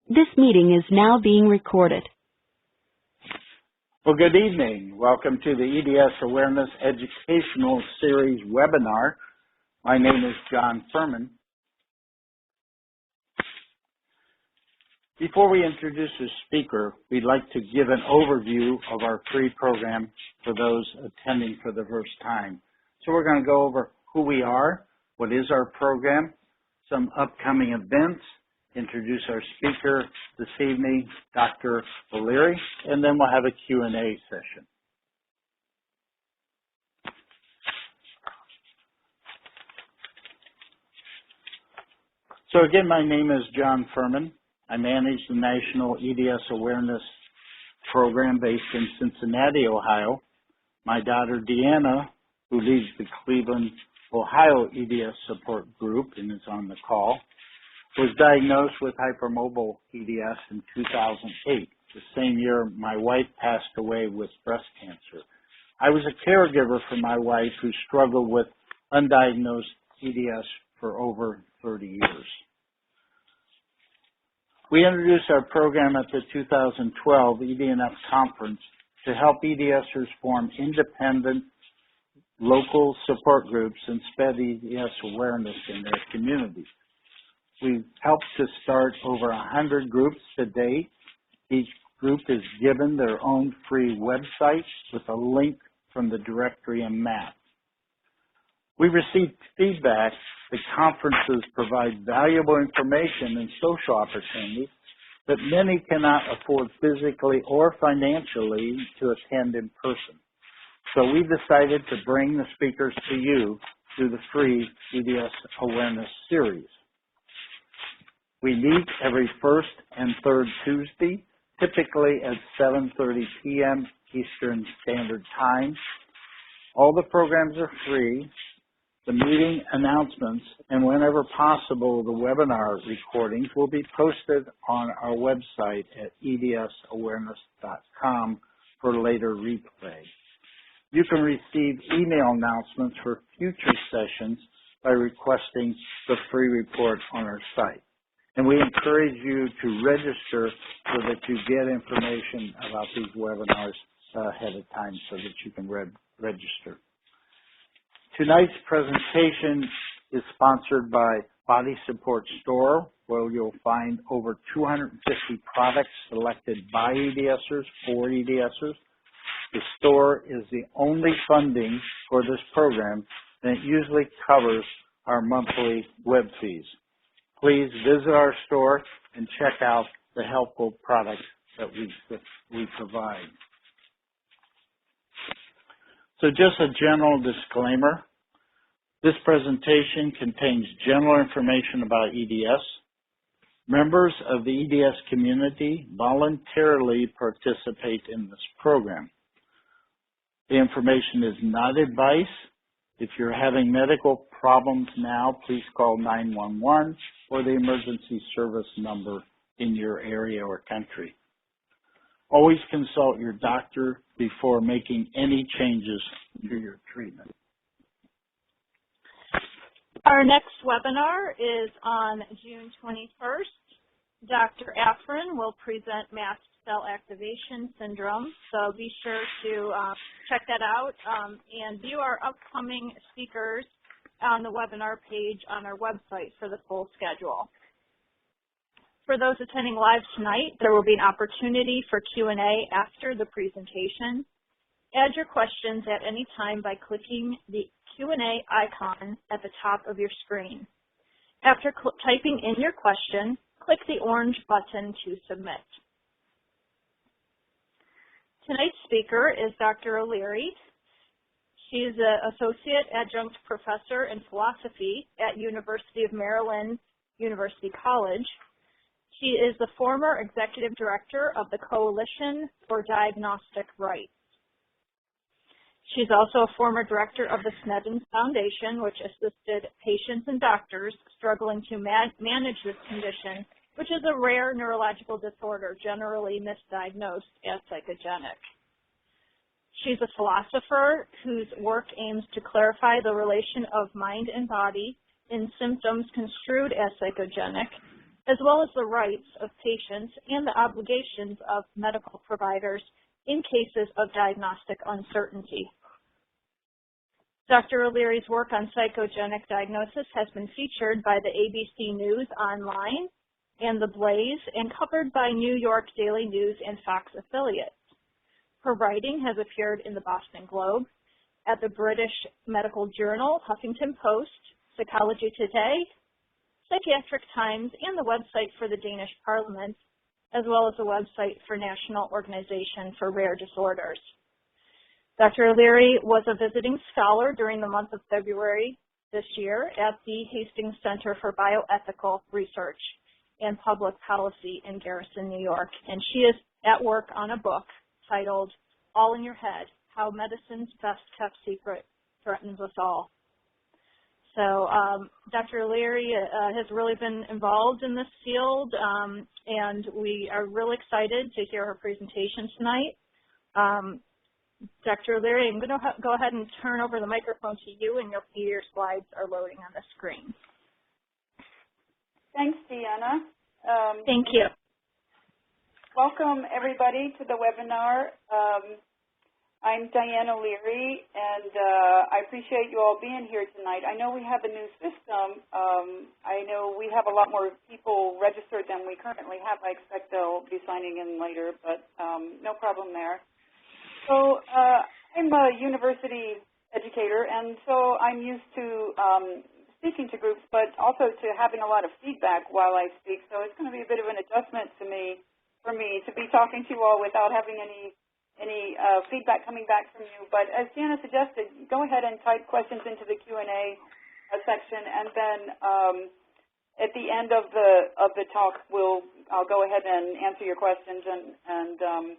This meeting is now being recorded. Well, good evening. Welcome to the EDS Awareness Educational Series webinar. My name is John Furman. Before we introduce the speaker, we'd like to give an overview of our free program for those attending for the first time. So we're going to go over who we are, what is our program, some upcoming events, introduce our speaker this evening, Dr. Valerie, and then we'll have a Q&A session. So again, my name is John Furman. I manage the National EDS Awareness Program based in Cincinnati, Ohio. My daughter, Diane, who leads the Cleveland, Ohio EDS support group and is on the call, was diagnosed with hypermobile EDS in 2008, the same year my wife passed away with breast cancer. I was a caregiver for my wife who struggled with undiagnosed EDS for over 30 years. We introduced our program at the 2012 EDNF conference to help EDSers form independent local support groups and spread EDS awareness in their communities. We've helped to start over 100 groups to date. Each group is given their own free website with a link from the directory and map. We received feedback that conferences provide valuable information and social opportunities that many cannot afford physically or financially to attend in person. So we decided to bring the speakers to you through the free EDS Awareness Series. We meet every first and third Tuesday, typically at 7:30 p.m. Eastern Standard Time. All the programs are free. The meeting announcements and whenever possible, the webinar recordings will be posted on our website at edsawareness.com for later replay. You can receive email announcements for future sessions by requesting the free report on our site. And we encourage you to register so that you get information about these webinars ahead of time so that you can register. Tonight's presentation is sponsored by Body Support Store, where you'll find over 250 products selected by EDSers for EDSers. The store is the only funding for this program, and it usually covers our monthly web fees. Please visit our store and check out the helpful products that we provide. So just a general disclaimer. This presentation contains general information about EDS. Members of the EDS community voluntarily participate in this program. The information is not advice. If you're having medical problems now, please call 911 or the emergency service number in your area or country. Always consult your doctor before making any changes to your treatment. Our next webinar is on June 21st. Dr. Afrin will present mast cell activation syndrome, so be sure to check that out and view our upcoming speakers on the webinar page on our website for the full schedule. For those attending live tonight, there will be an opportunity for Q&A after the presentation. Add your questions at any time by clicking the Q&A icon at the top of your screen. After typing in your question, click the orange button to submit. Tonight's speaker is Dr. O'Leary. She is an Associate Adjunct Professor in Philosophy at University of Maryland University College. She is the former Executive Director of the Coalition for Diagnostic Rights. She's also a former director of the Sneddon Foundation, which assisted patients and doctors struggling to manage this condition, which is a rare neurological disorder generally misdiagnosed as psychogenic. She's a philosopher whose work aims to clarify the relation of mind and body in symptoms construed as psychogenic, as well as the rights of patients and the obligations of medical providers in cases of diagnostic uncertainty. Dr. O'Leary's work on psychogenic diagnosis has been featured by the ABC News Online and The Blaze and covered by New York Daily News and Fox affiliates. Her writing has appeared in the Boston Globe, at the British Medical Journal, Huffington Post, Psychology Today, Psychiatric Times, and the website for the Danish Parliament, as well as the website for National Organization for Rare Disorders. Dr. O'Leary was a visiting scholar during the month of February this year at the Hastings Center for Bioethical Research and Public Policy in Garrison, New York, and she is at work on a book titled All in Your Head, How Medicine's Best Kept Secret Threatens Us All. So Dr. O'Leary has really been involved in this field, and we are really excited to hear her presentation tonight. Dr. O'Leary, I'm going to go ahead and turn over the microphone to you, and you'll see your slides are loading on the screen. Thanks, Deanna. Thank you. Welcome, everybody, to the webinar. I'm Diane O'Leary, and I appreciate you all being here tonight. I know we have a new system. I know we have a lot more people registered than we currently have. I expect they'll be signing in later, but no problem there. So I'm a university educator, and so I'm used to speaking to groups, but also to having a lot of feedback while I speak. So it's going to be a bit of an adjustment for me to be talking to you all without having any feedback coming back from you. But as Deanna suggested, go ahead and type questions into the Q&A section, and then at the end of the talk, I'll go ahead and answer your questions and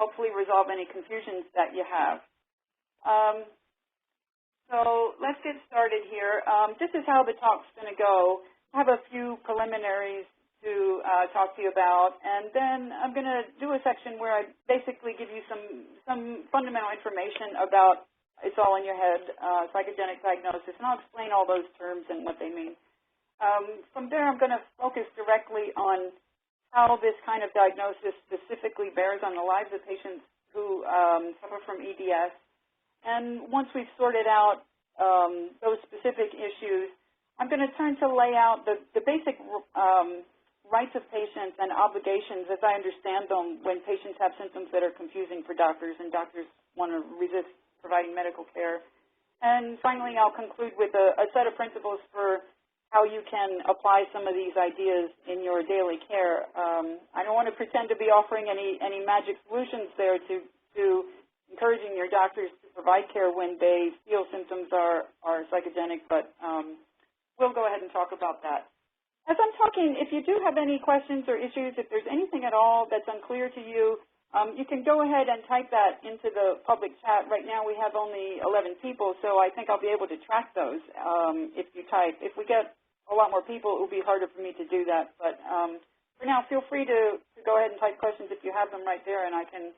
hopefully resolve any confusions that you have. So let's get started here. This is how the talk's going to go. I have a few preliminaries to talk to you about, and then I'm going to do a section where I basically give you some fundamental information about It's All in Your Head, psychogenic diagnosis, and I'll explain all those terms and what they mean. From there, I'm going to focus directly on how this kind of diagnosis specifically bears on the lives of patients who suffer from EDS. And once we've sorted out those specific issues, I'm going to turn to lay out the basic rights of patients and obligations as I understand them when patients have symptoms that are confusing for doctors and doctors want to resist providing medical care. And finally, I'll conclude with a set of principles for how you can apply some of these ideas in your daily care. I don't want to pretend to be offering any magic solutions there to encouraging your doctors to provide care when they feel symptoms are psychogenic, but we'll go ahead and talk about that. As I'm talking, if you do have any questions or issues, if there's anything at all that's unclear to you, you can go ahead and type that into the public chat. Right now we have only 11 people, so I think I'll be able to track those if you type. If we get a lot more people, it will be harder for me to do that. But for now, feel free to go ahead and type questions if you have them right there, and I can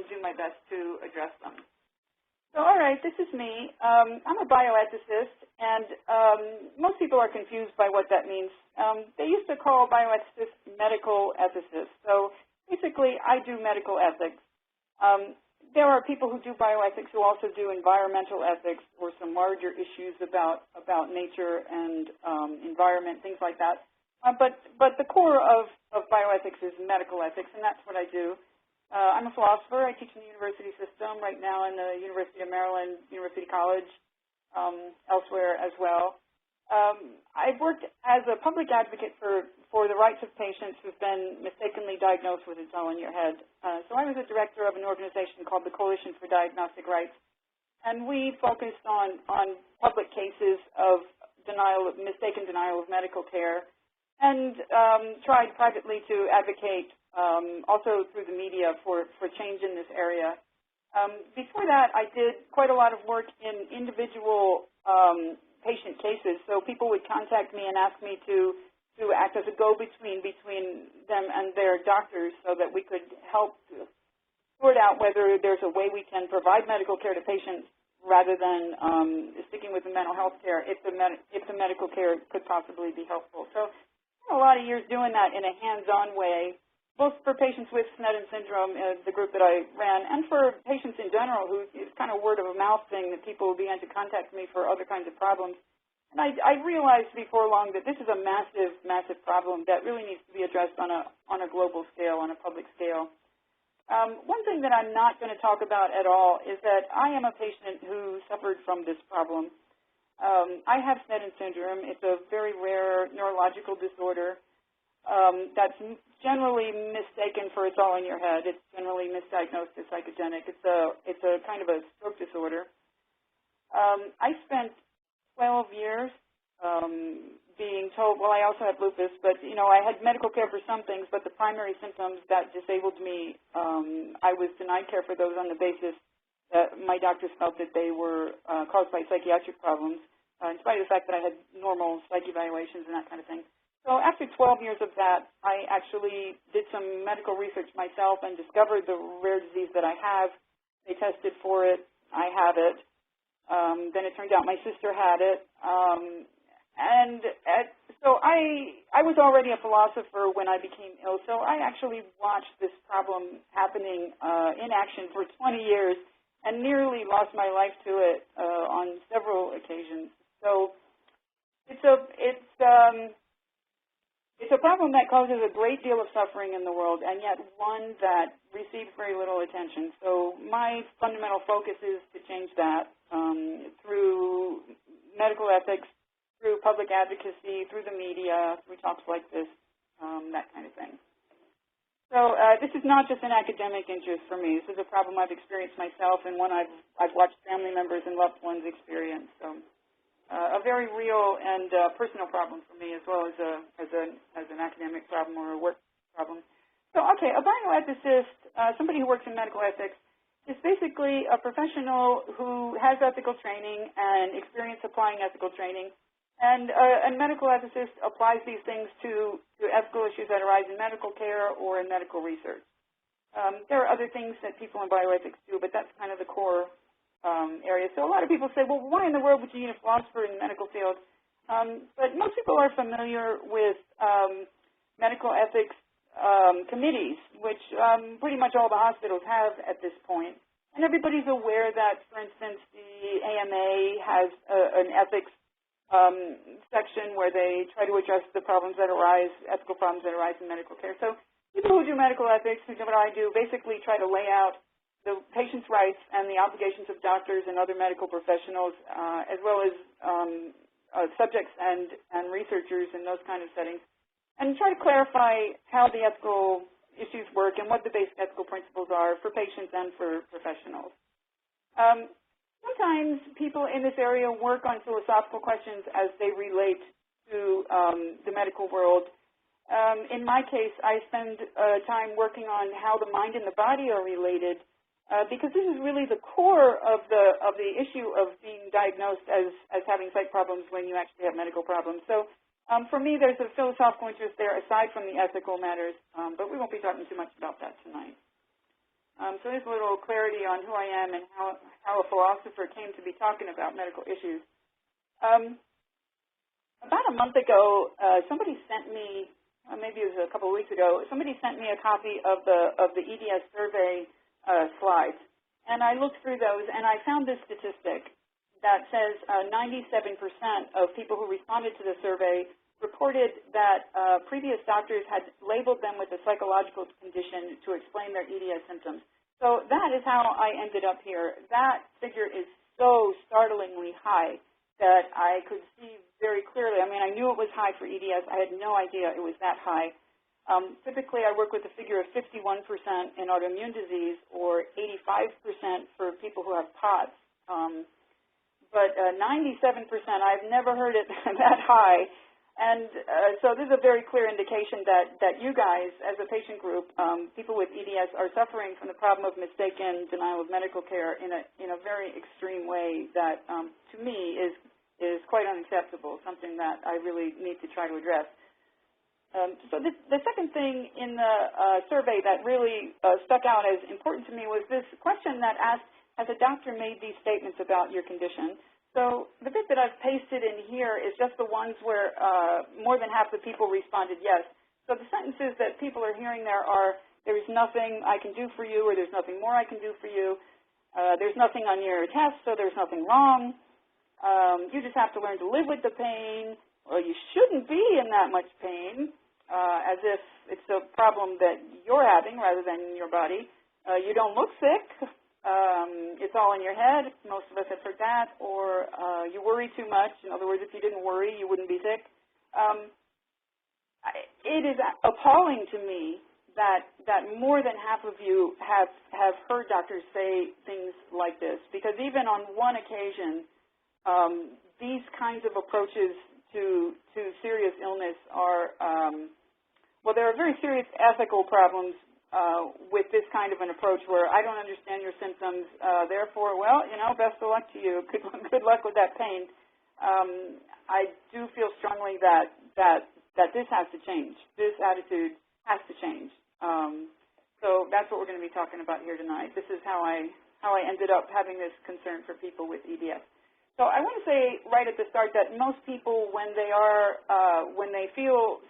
do my best to address them. So, all right, this is me. I'm a bioethicist, and most people are confused by what that means. They used to call bioethicists medical ethicists. So basically, I do medical ethics. There are people who do bioethics who also do environmental ethics or some larger issues about nature and environment, things like that. But the core of bioethics is medical ethics, and that's what I do. I'm a philosopher. I teach in the university system right now in the University of Maryland, University College, elsewhere as well. I've worked as a public advocate for the rights of patients who've been mistakenly diagnosed with It's All in Your Head. So I was a director of an organization called the Coalition for Diagnostic Rights, and we focused on public cases of mistaken denial of medical care, and tried privately to advocate also through the media for change in this area. Before that, I did quite a lot of work in individual patient cases. So people would contact me and ask me to act as a go-between between them and their doctors so that we could help sort out whether there's a way we can provide medical care to patients rather than sticking with the mental health care if the medical care could possibly be helpful. So spent a lot of years doing that in a hands-on way, both for patients with Sneddon syndrome, the group that I ran, and for patients in general, who it's kind of word of a mouth thing that people began to contact me for other kinds of problems. And I realized before long that this is a massive, massive problem that really needs to be addressed on a global scale, on a public scale. One thing that I'm not going to talk about at all is that I am a patient who suffered from this problem. I have Sneddon syndrome. It's a very rare neurological disorder that's generally mistaken for it's all in your head. It's generally misdiagnosed as psychogenic. It's a kind of a stroke disorder. I spent 12 years being told, well, I also have lupus, but, you know, I had medical care for some things, but the primary symptoms that disabled me, I was denied care for those on the basis that my doctors felt that they were caused by psychiatric problems, in spite of the fact that I had normal psych evaluations and that kind of thing. So after 12 years of that, I actually did some medical research myself and discovered the rare disease that I have. They tested for it. I have it. Then it turned out my sister had it. So I was already a philosopher when I became ill, so I actually watched this problem happening in action for 20 years and nearly lost my life to it on several occasions. So it's a problem that causes a great deal of suffering in the world, and yet one that receives very little attention. So my fundamental focus is to change that through medical ethics, through public advocacy, through the media, through talks like this, that kind of thing. So this is not just an academic interest for me. This is a problem I've experienced myself and one I've watched family members and loved ones experience. So a very real and personal problem for me, as well as an academic problem or a work problem. So, okay, a bioethicist, somebody who works in medical ethics, is basically a professional who has ethical training and experience applying ethical training. And a medical ethicist applies these things to ethical issues that arise in medical care or in medical research. There are other things that people in bioethics do, but that's kind of the core area. So a lot of people say, well, why in the world would you need a philosopher in the medical field? But most people are familiar with medical ethics committees, which pretty much all the hospitals have at this point. And everybody's aware that, for instance, the AMA has an ethics section where they try to address the problems that arise, ethical problems that arise in medical care. So people who do medical ethics, who do what I do, basically try to lay out the patient's rights and the obligations of doctors and other medical professionals, as well as subjects and researchers in those kind of settings, and try to clarify how the ethical issues work and what the basic ethical principles are for patients and for professionals. Sometimes people in this area work on philosophical questions as they relate to the medical world. In my case, I spend time working on how the mind and the body are related, because this is really the core of the issue of being diagnosed as having psych problems when you actually have medical problems. So for me, there's a philosophical interest there aside from the ethical matters, but we won't be talking too much about that tonight. So there's a little clarity on who I am and how a philosopher came to be talking about medical issues. About a month ago, somebody sent me, maybe it was a couple of weeks ago, somebody sent me a copy of the EDS survey slides. And I looked through those, and I found this statistic that says 97% of people who responded to the survey reported that previous doctors had labeled them with a psychological condition to explain their EDS symptoms. So that is how I ended up here. That figure is so startlingly high that I could see very clearly. I mean, I knew it was high for EDS. I had no idea it was that high. Typically, I work with a figure of 51% in autoimmune disease or 85% for people who have POTS. But 97%, I've never heard it that high. And so this is a very clear indication that you guys, as a patient group, people with EDS, are suffering from the problem of mistaken denial of medical care in a very extreme way that, to me, is quite unacceptable, something that I really need to try to address. So the second thing in the survey that really stuck out as important to me was this question that asked, has a doctor made these statements about your condition? So the bit that I've pasted in here is just the ones where more than half the people responded yes. So the sentences that people are hearing there are, there's nothing I can do for you, or there's nothing more I can do for you. There's nothing on your test, so there's nothing wrong. You just have to learn to live with the pain. Well, you shouldn't be in that much pain, as if it's a problem that you're having rather than your body. You don't look sick. It's all in your head. Most of us have heard that. Or you worry too much. In other words, if you didn't worry, you wouldn't be sick. It is appalling to me that more than half of you have heard doctors say things like this, because even on one occasion, these kinds of approaches to serious illness are, well, there are very serious ethical problems with this kind of an approach where I don't understand your symptoms, therefore, well, you know, best of luck to you. Good luck with that pain. I do feel strongly that this has to change. This attitude has to change. So that's what we're going to be talking about here tonight. This is how I ended up having this concern for people with EDS. So I want to say right at the start that most people, when they feel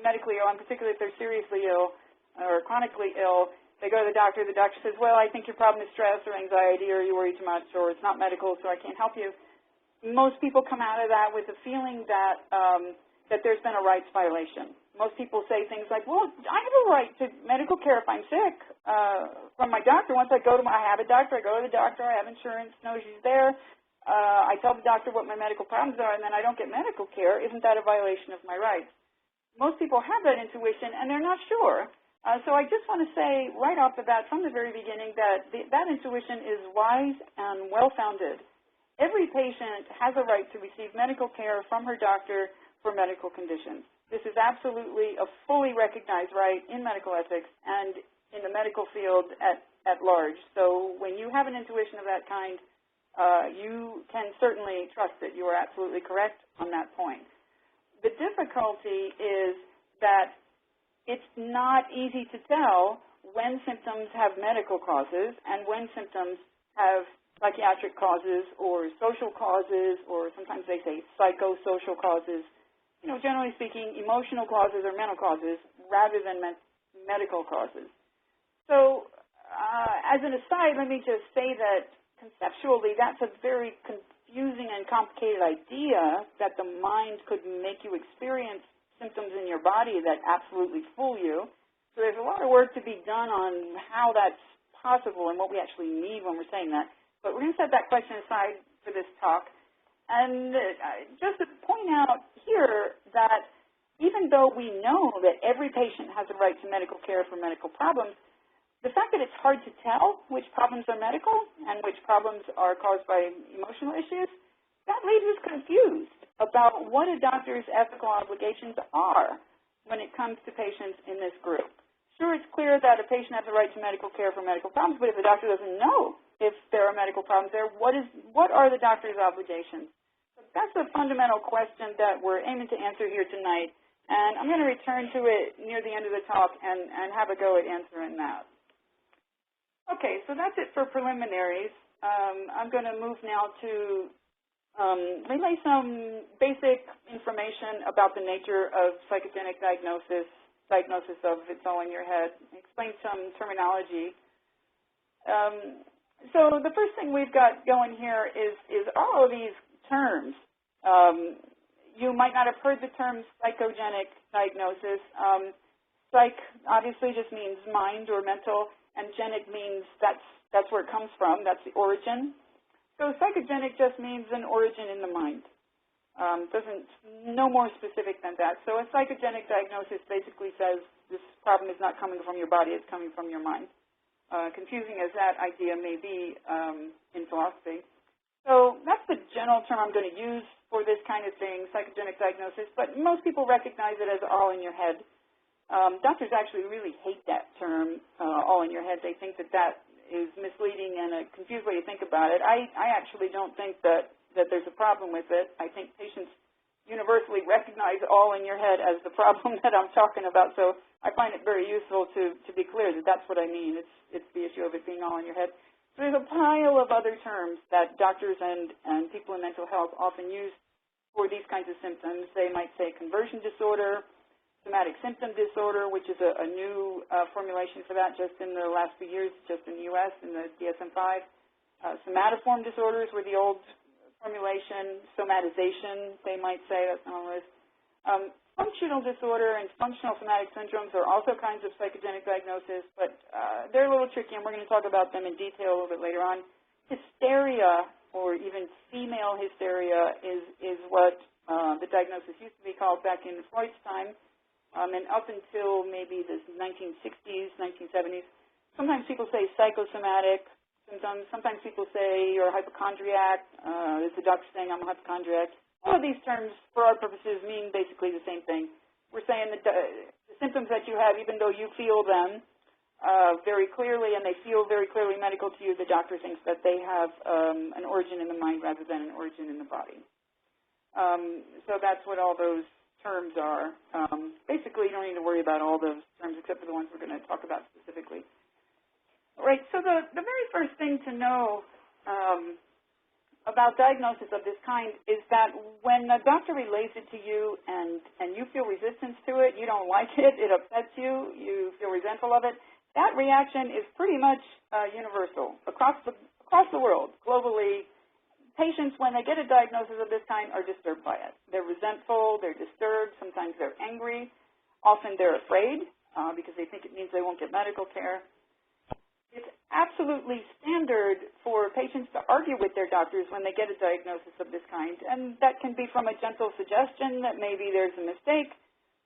medically ill, and particularly if they're seriously ill or chronically ill, they go to the doctor. The doctor says, well, I think your problem is stress or anxiety, or you worry too much, or it's not medical, so I can't help you. Most people come out of that with the feeling that there's been a rights violation. Most people say things like, well, I have a right to medical care if I'm sick from my doctor. Once I have a doctor, I go to the doctor, I have insurance, know she's there. I tell the doctor what my medical problems are, and then I don't get medical care. Isn't that a violation of my rights? Most people have that intuition, and they're not sure. So I just want to say right off the bat from the very beginning that that intuition is wise and well-founded. Every patient has a right to receive medical care from her doctor for medical conditions. This is absolutely a fully recognized right in medical ethics and in the medical field at large. So when you have an intuition of that kind, you can certainly trust that you are absolutely correct on that point. The difficulty is that it's not easy to tell when symptoms have medical causes and when symptoms have psychiatric causes or social causes, or sometimes they say psychosocial causes. You know, generally speaking, emotional causes or mental causes rather than medical causes. So as an aside, let me just say that conceptually that's a very confusing and complicated idea that the mind could make you experience symptoms in your body that absolutely fool you. So there's a lot of work to be done on how that's possible and what we actually need when we're saying that. But we're going to set that question aside for this talk. And just to point out here that even though we know that every patient has a right to medical care for medical problems, the fact that it's hard to tell which problems are medical and which problems are caused by emotional issues, that leaves us confused about what a doctor's ethical obligations are when it comes to patients in this group. Sure, it's clear that a patient has a right to medical care for medical problems, but if the doctor doesn't know if there are medical problems there, what are the doctor's obligations? That's a fundamental question that we're aiming to answer here tonight, and I'm going to return to it near the end of the talk and have a go at answering that. Okay, so that's it for preliminaries. I'm going to move now to relay some basic information about the nature of psychogenic diagnosis of it's all in your head, explain some terminology. So the first thing we've got going here is all of these terms. You might not have heard the term psychogenic diagnosis. Psych obviously just means mind or mental, and genic means that's where it comes from. That's the origin. So psychogenic just means an origin in the mind. No more specific than that. So a psychogenic diagnosis basically says this problem is not coming from your body, it's coming from your mind. Confusing as that idea may be in philosophy. So that's the general term I'm going to use for this kind of thing, psychogenic diagnosis, but most people recognize it as all in your head. Doctors actually really hate that term, all in your head. They think that is misleading and a confused way to think about it. I actually don't think that there's a problem with it. I think patients universally recognize all in your head as the problem that I'm talking about, so I find it very useful to be clear that that's what I mean. It's the issue of it being all in your head. So there's a pile of other terms that doctors and people in mental health often use for these kinds of symptoms. They might say conversion disorder, somatic symptom disorder, which is a new formulation for that just in the last few years, just in the U.S. in the DSM-5. Somatoform disorders were the old formulation. Somatization, they might say, that's not on the list. Functional disorder and functional somatic syndromes are also kinds of psychogenic diagnosis, but they're a little tricky, and we're going to talk about them in detail a little bit later on. Hysteria, or even female hysteria, is what the diagnosis used to be called back in Freud's time, and up until maybe the 1960s, 1970s. Sometimes people say psychosomatic symptoms. Sometimes people say you're a hypochondriac. It's a doctor saying I'm a hypochondriac. All of these terms, for our purposes, mean basically the same thing. We're saying that the symptoms that you have, even though you feel them very clearly and they feel very clearly medical to you, the doctor thinks that they have an origin in the mind rather than an origin in the body. So that's what all those terms are. Basically, you don't need to worry about all those terms except for the ones we're going to talk about specifically. All right, so the very first thing to know about diagnosis of this kind is that when a doctor relays it to you and you feel resistance to it, you don't like it, it upsets you, you feel resentful of it, that reaction is pretty much universal across the world. Globally, patients, when they get a diagnosis of this kind, are disturbed by it. They're resentful, they're disturbed, sometimes they're angry, often they're afraid because they think it means they won't get medical care. It's absolutely standard for patients to argue with their doctors when they get a diagnosis of this kind, and that can be from a gentle suggestion that maybe there's a mistake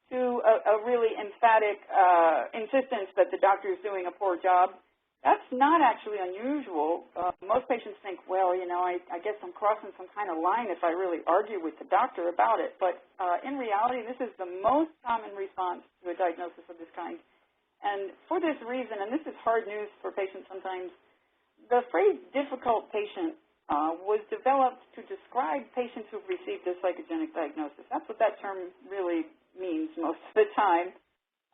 to a really emphatic insistence that the doctor is doing a poor job. That's not actually unusual. Most patients think, well, you know, I guess I'm crossing some kind of line if I really argue with the doctor about it, but in reality, this is the most common response to a diagnosis of this kind. And for this reason, and this is hard news for patients sometimes, the phrase difficult patient was developed to describe patients who've received a psychogenic diagnosis. That's what that term really means most of the time.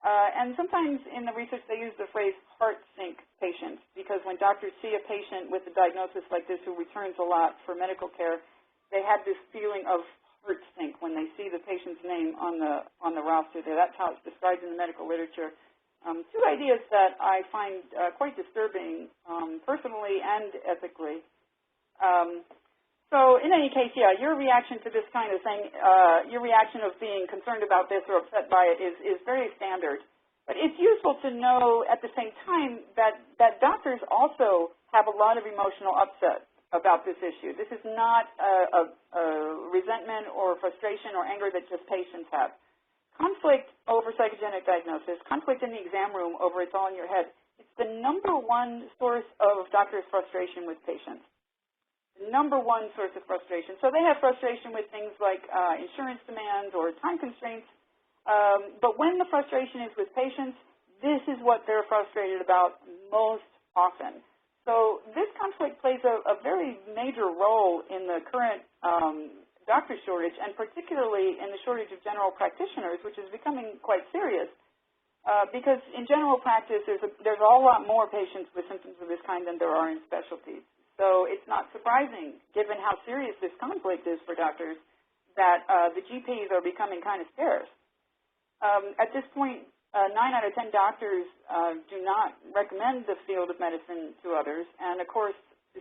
And sometimes in the research they use the phrase heart sink patient, because when doctors see a patient with a diagnosis like this who returns a lot for medical care, they have this feeling of heart sink when they see the patient's name on the roster there. That's how it's described in the medical literature. Two ideas that I find quite disturbing personally and ethically. So in any case, yeah, your reaction to this kind of thing, your reaction of being concerned about this or upset by it is very standard. But it's useful to know at the same time that doctors also have a lot of emotional upset about this issue. This is not a resentment or frustration or anger that just patients have. Conflict over psychogenic diagnosis, conflict in the exam room over it's all in your head, it's the number one source of doctors' frustration with patients. The number one source of frustration. So they have frustration with things like insurance demands or time constraints, but when the frustration is with patients, this is what they're frustrated about most often. So this conflict plays a very major role in the current doctor shortage, and particularly in the shortage of general practitioners, which is becoming quite serious, because in general practice there's a whole lot more patients with symptoms of this kind than there are in specialties. So it's not surprising, given how serious this conflict is for doctors, that the GPs are becoming kind of scarce. At this point, 9 out of 10 doctors do not recommend the field of medicine to others, and of course,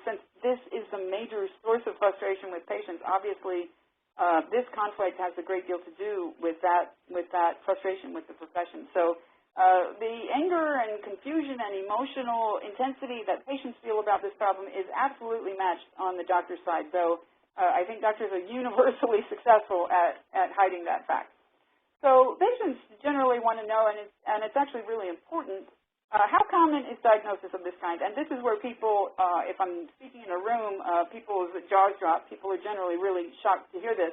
since this is the major source of frustration with patients, obviously this conflict has a great deal to do with that frustration with the profession. So the anger and confusion and emotional intensity that patients feel about this problem is absolutely matched on the doctor's side, though I think doctors are universally successful at hiding that fact. So patients generally want to know, and it's actually really important, how common is diagnosis of this kind? And this is where people, if I'm speaking in a room, people's jaws drop. People are generally really shocked to hear this.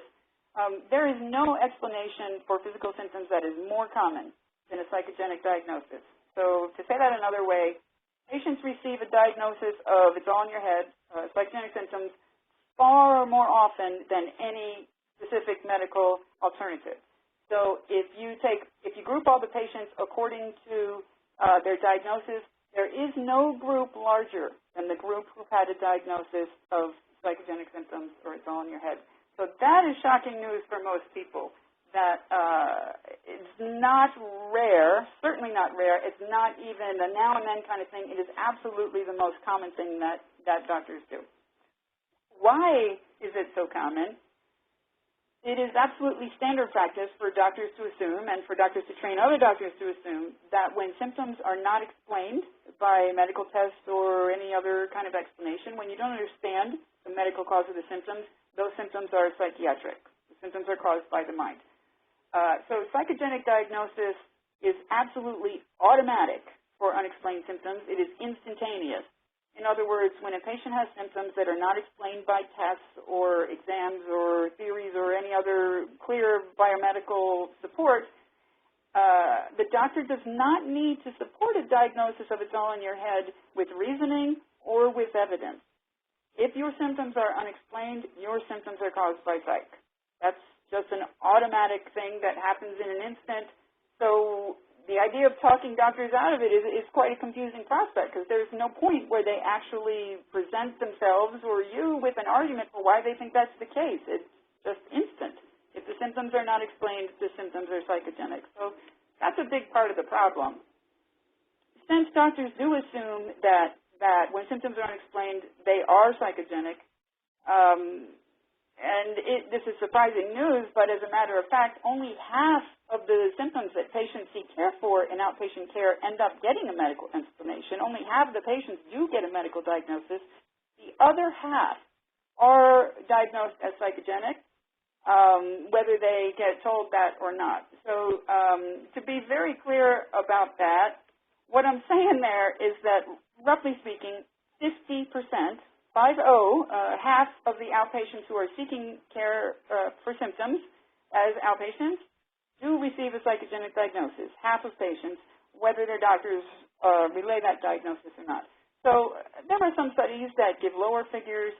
There is no explanation for physical symptoms that is more common than a psychogenic diagnosis. So to say that another way, patients receive a diagnosis of it's all in your head, psychogenic symptoms, far more often than any specific medical alternative. So if you group all the patients according to their diagnosis, There is no group larger than the group who've had a diagnosis of psychogenic symptoms or it's all in your head. So that is shocking news for most people. That it's not rare, certainly not rare. It's not even a now and then kind of thing. It is absolutely the most common thing that doctors do. Why is it so common? It is absolutely standard practice for doctors to assume and for doctors to train other doctors to assume that when symptoms are not explained by medical tests or any other kind of explanation, when you don't understand the medical cause of the symptoms, those symptoms are psychiatric. The symptoms are caused by the mind. So psychogenic diagnosis is absolutely automatic for unexplained symptoms. It is instantaneous. In other words, when a patient has symptoms that are not explained by tests or exams or theories or any other clear biomedical support, the doctor does not need to support a diagnosis of it's all in your head with reasoning or with evidence. If your symptoms are unexplained, your symptoms are caused by psych. That's just an automatic thing that happens in an instant. So the idea of talking doctors out of it is quite a confusing prospect because there's no point where they actually present themselves or you with an argument for why they think that's the case. It's just instant. If the symptoms are not explained, the symptoms are psychogenic. So that's a big part of the problem. Since doctors do assume that when symptoms are unexplained, they are psychogenic, and this is surprising news, but as a matter of fact, only half of the symptoms that patients seek care for in outpatient care end up getting a medical explanation. Only half of the patients do get a medical diagnosis. The other half are diagnosed as psychogenic, whether they get told that or not. So to be very clear about that, what I'm saying there is that, roughly speaking, 50%, half of the outpatients who are seeking care for symptoms as outpatients do receive a psychogenic diagnosis, half of patients, whether their doctors relay that diagnosis or not. So there are some studies that give lower figures.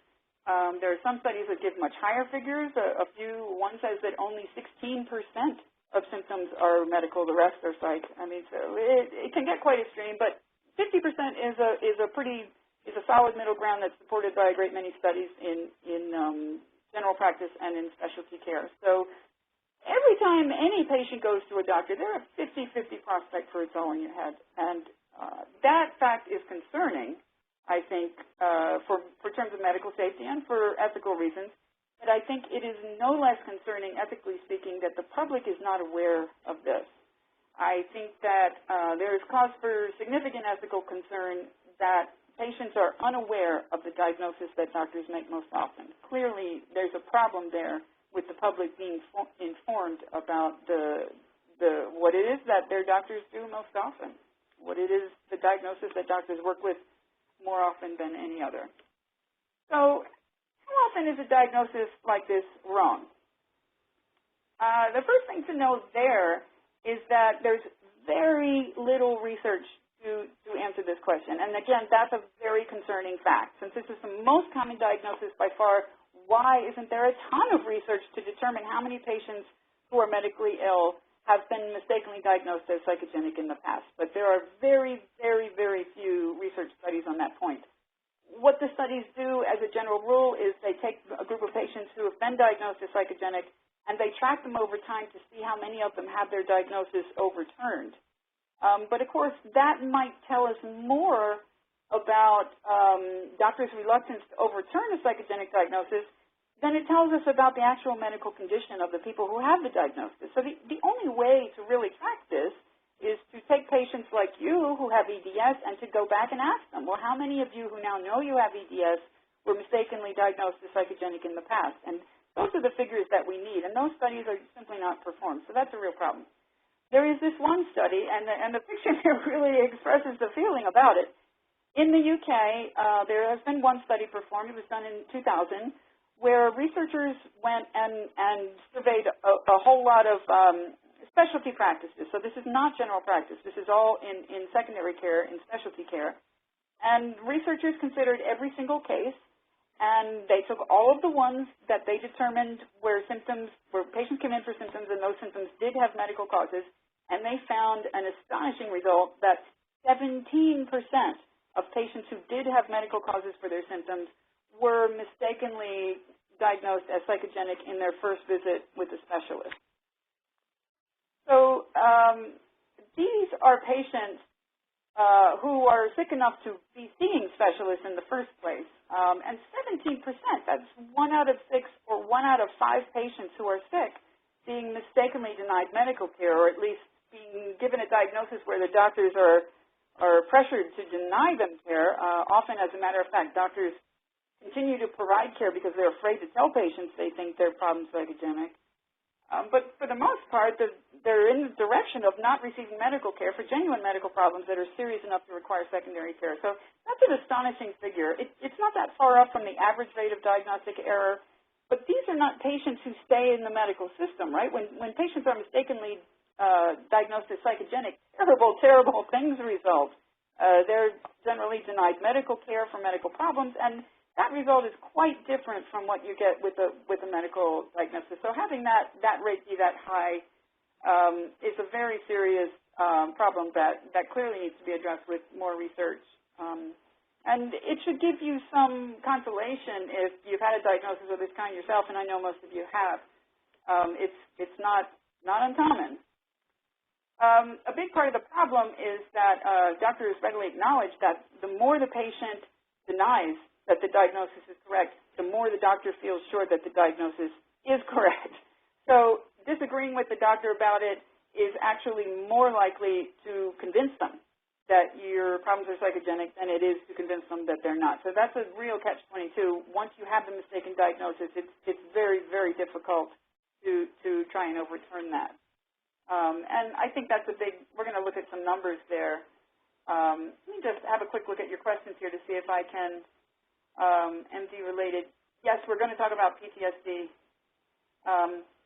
There are some studies that give much higher figures. One says that only 16% of symptoms are medical, the rest are psych. I mean, so it can get quite extreme, but 50% is a solid middle ground that's supported by a great many studies in general practice and in specialty care. So every time any patient goes to a doctor, they're a 50-50 prospect for it's all in your head. And that fact is concerning, I think, for terms of medical safety and for ethical reasons. But I think it is no less concerning, ethically speaking, that the public is not aware of this. I think that there is cause for significant ethical concern that patients are unaware of the diagnosis that doctors make most often. Clearly, there's a problem there with the public being informed about what it is that their doctors do most often, what it is, the diagnosis that doctors work with more often than any other. So how often is a diagnosis like this wrong? The first thing to know there is that there's very little research to answer this question. And again, that's a very concerning fact. Since this is the most common diagnosis by far, why isn't there a ton of research to determine how many patients who are medically ill have been mistakenly diagnosed as psychogenic in the past? But there are very, very, very few research studies on that point. What the studies do as a general rule is they take a group of patients who have been diagnosed as psychogenic and they track them over time to see how many of them have their diagnosis overturned. But of course, that might tell us more about doctors' reluctance to overturn a psychogenic diagnosis than it tells us about the actual medical condition of the people who have the diagnosis. So the only way to really track this is to take patients like you who have EDS and to go back and ask them, well, how many of you who now know you have EDS were mistakenly diagnosed as psychogenic in the past? And those are the figures that we need, and those studies are simply not performed. So that's a real problem. There is this one study, and the picture here really expresses the feeling about it. In the UK, there has been one study performed. It was done in 2000, where researchers went and surveyed a whole lot of specialty practices. So this is not general practice. This is all in secondary care, in specialty care. And researchers considered every single case, and they took all of the ones that they determined where patients came in for symptoms and those symptoms did have medical causes, and they found an astonishing result that 17% of patients who did have medical causes for their symptoms were mistakenly diagnosed as psychogenic in their first visit with a specialist. So these are patients who are sick enough to be seeing specialists in the first place. And 17%, that's 1 out of 6 or 1 out of 5 patients who are sick being mistakenly denied medical care, or at least being given a diagnosis where the doctors are pressured to deny them care. Often, as a matter of fact, doctors continue to provide care because they're afraid to tell patients they think their problem's psychogenic. But for the most part, they're in the direction of not receiving medical care for genuine medical problems that are serious enough to require secondary care. So that's an astonishing figure. It's not that far off from the average rate of diagnostic error, but these are not patients who stay in the medical system, right? When patients are mistakenly diagnosed as psychogenic, terrible things result. They're generally denied medical care for medical problems, and that result is quite different from what you get with a medical diagnosis. So having that rate be that high is a very serious problem that clearly needs to be addressed with more research. And it should give you some consolation if you've had a diagnosis of this kind yourself, and I know most of you have. It's not uncommon. A big part of the problem is that doctors readily acknowledge that the more the patient denies that the diagnosis is correct, the more the doctor feels sure that the diagnosis is correct. So disagreeing with the doctor about it is actually more likely to convince them that your problems are psychogenic than it is to convince them that they're not. So that's a real catch-22. Once you have the mistaken diagnosis, it's very, very difficult to try and overturn that. And I think that's we're going to look at some numbers there. Let me just have a quick look at your questions here to see if I can, MD-related. Yes, we're going to talk about PTSD.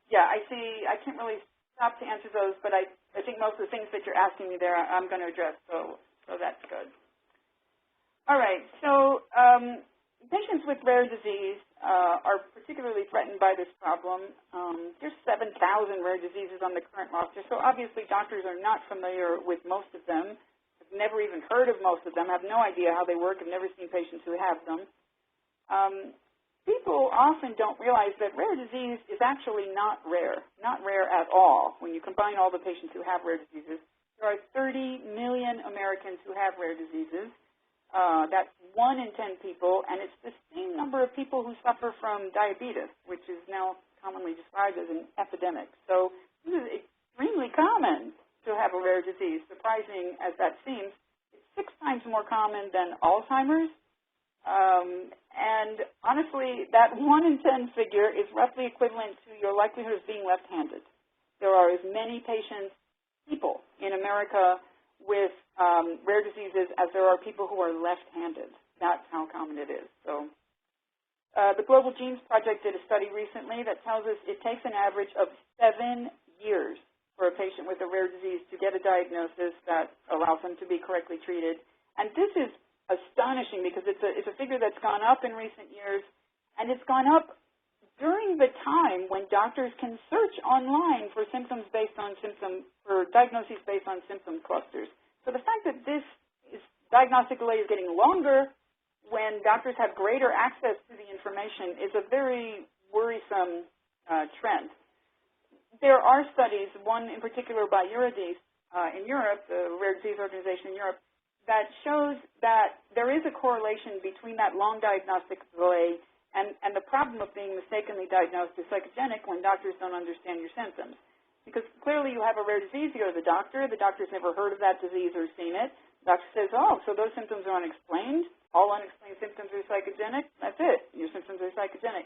Yeah, I see. I can't really stop to answer those, but I think most of the things that you're asking me there I'm going to address, so that's good. All right, so patients with rare disease are particularly threatened by this problem. There's 7,000 rare diseases on the current roster, so obviously doctors are not familiar with most of them, have never even heard of most of them, have no idea how they work, have never seen patients who have them. People often don't realize that rare disease is actually not rare at all. When you combine all the patients who have rare diseases, there are 30 million Americans who have rare diseases. That's 1 in 10 people, and it's the same number of people who suffer from diabetes, which is now commonly described as an epidemic. So this is extremely common to have a rare disease. Surprising as that seems, it's 6 times more common than Alzheimer's. And honestly, that 1 in 10 figure is roughly equivalent to your likelihood of being left-handed. There are as many people in America with rare diseases as there are people who are left-handed. That's how common it is. So the Global Genes Project did a study recently that tells us it takes an average of 7 years for a patient with a rare disease to get a diagnosis that allows them to be correctly treated. And this is astonishing because it's a figure that's gone up in recent years, and it's gone up during the time when doctors can search online for diagnoses based on symptom clusters. So the fact that this diagnostic delay is getting longer when doctors have greater access to the information is a very worrisome trend. There are studies, one in particular by EDS in Europe, the Rare Disease Organization in Europe, that shows that there is a correlation between that long diagnostic delay and the problem of being mistakenly diagnosed as psychogenic when doctors don't understand your symptoms. Because clearly you have a rare disease, you go to the doctor's never heard of that disease or seen it. The doctor says, oh, so those symptoms are unexplained. All unexplained symptoms are psychogenic. That's it. Your symptoms are psychogenic.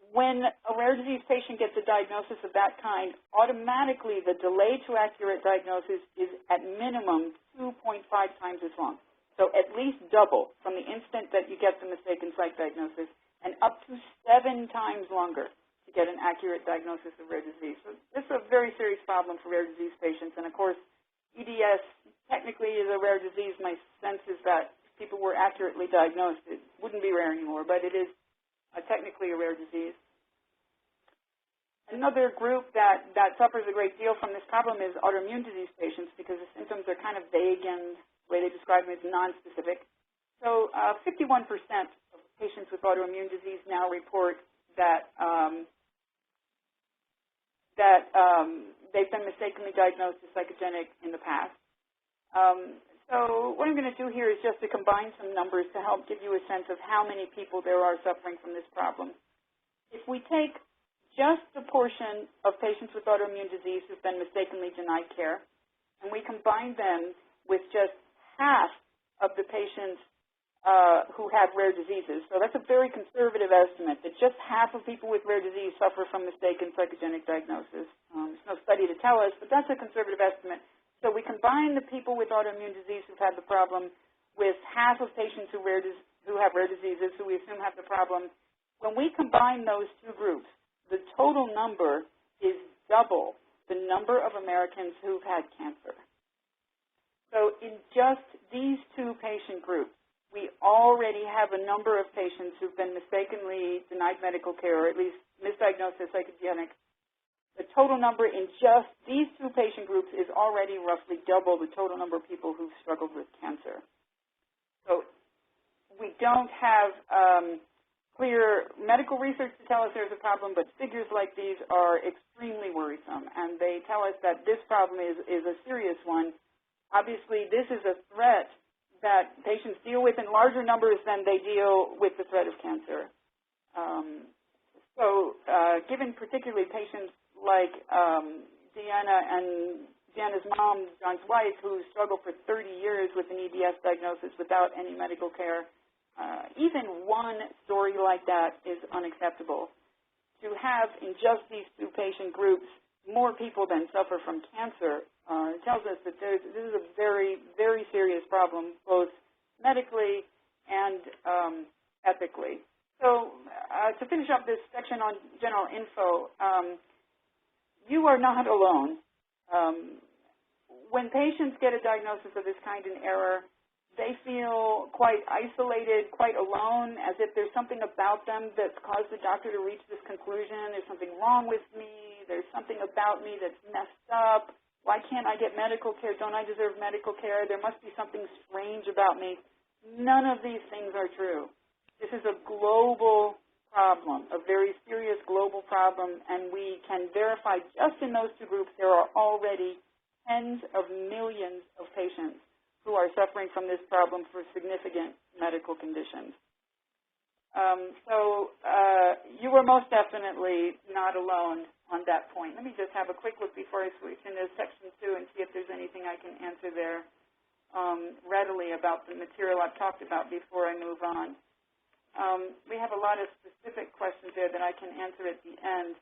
When a rare disease patient gets a diagnosis of that kind, automatically the delay to accurate diagnosis is at minimum 2.5 times as long. So at least double from the instant that you get the mistaken psych diagnosis, and up to 7 times longer to get an accurate diagnosis of rare disease. So this is a very serious problem for rare disease patients. And of course, EDS technically is a rare disease. My sense is that if people were accurately diagnosed, it wouldn't be rare anymore, but it is technically a rare disease. Another group that suffers a great deal from this problem is autoimmune disease patients because the symptoms are kind of vague and describe them as nonspecific. So 51% of patients with autoimmune disease now report that they've been mistakenly diagnosed as psychogenic in the past. So what I'm going to do here is just to combine some numbers to help give you a sense of how many people there are suffering from this problem. If we take just the portion of patients with autoimmune disease who've been mistakenly denied care, and we combine them with just half of the patients who have rare diseases. So that's a very conservative estimate, that just half of people with rare disease suffer from mistaken psychogenic diagnosis. There's no study to tell us, but that's a conservative estimate. So we combine the people with autoimmune disease who've had the problem with half of patients who have rare diseases, who we assume have the problem. When we combine those two groups, the total number is double the number of Americans who've had cancer. So in just these two patient groups, we already have a number of patients who've been mistakenly denied medical care, or at least misdiagnosed as psychogenic. The total number in just these two patient groups is already roughly double the total number of people who've struggled with cancer. So we don't have clear medical research to tell us there's a problem, but figures like these are extremely worrisome, and they tell us that this problem is a serious one. Obviously, this is a threat that patients deal with in larger numbers than they deal with the threat of cancer. Given particularly patients like Deanna's mom, John's wife, who struggled for 30 years with an EDS diagnosis without any medical care, even one story like that is unacceptable. To have in just these two patient groups more people than suffer from cancer tells us that this is a very, very serious problem, both medically and ethically. So to finish up this section on general info, you are not alone. When patients get a diagnosis of this kind in error, they feel quite isolated, quite alone, as if there's something about them that's caused the doctor to reach this conclusion. There's something wrong with me. There's something about me that's messed up. Why can't I get medical care? Don't I deserve medical care? There must be something strange about me. None of these things are true. This is a global problem, a very serious global problem, and we can verify just in those two groups there are already tens of millions of patients who are suffering from this problem for significant medical conditions. You are most definitely not alone on that point. Let me just have a quick look before I switch into section 2 and see if there's anything I can answer there readily about the material I've talked about before I move on. We have a lot of specific questions there that I can answer at the end.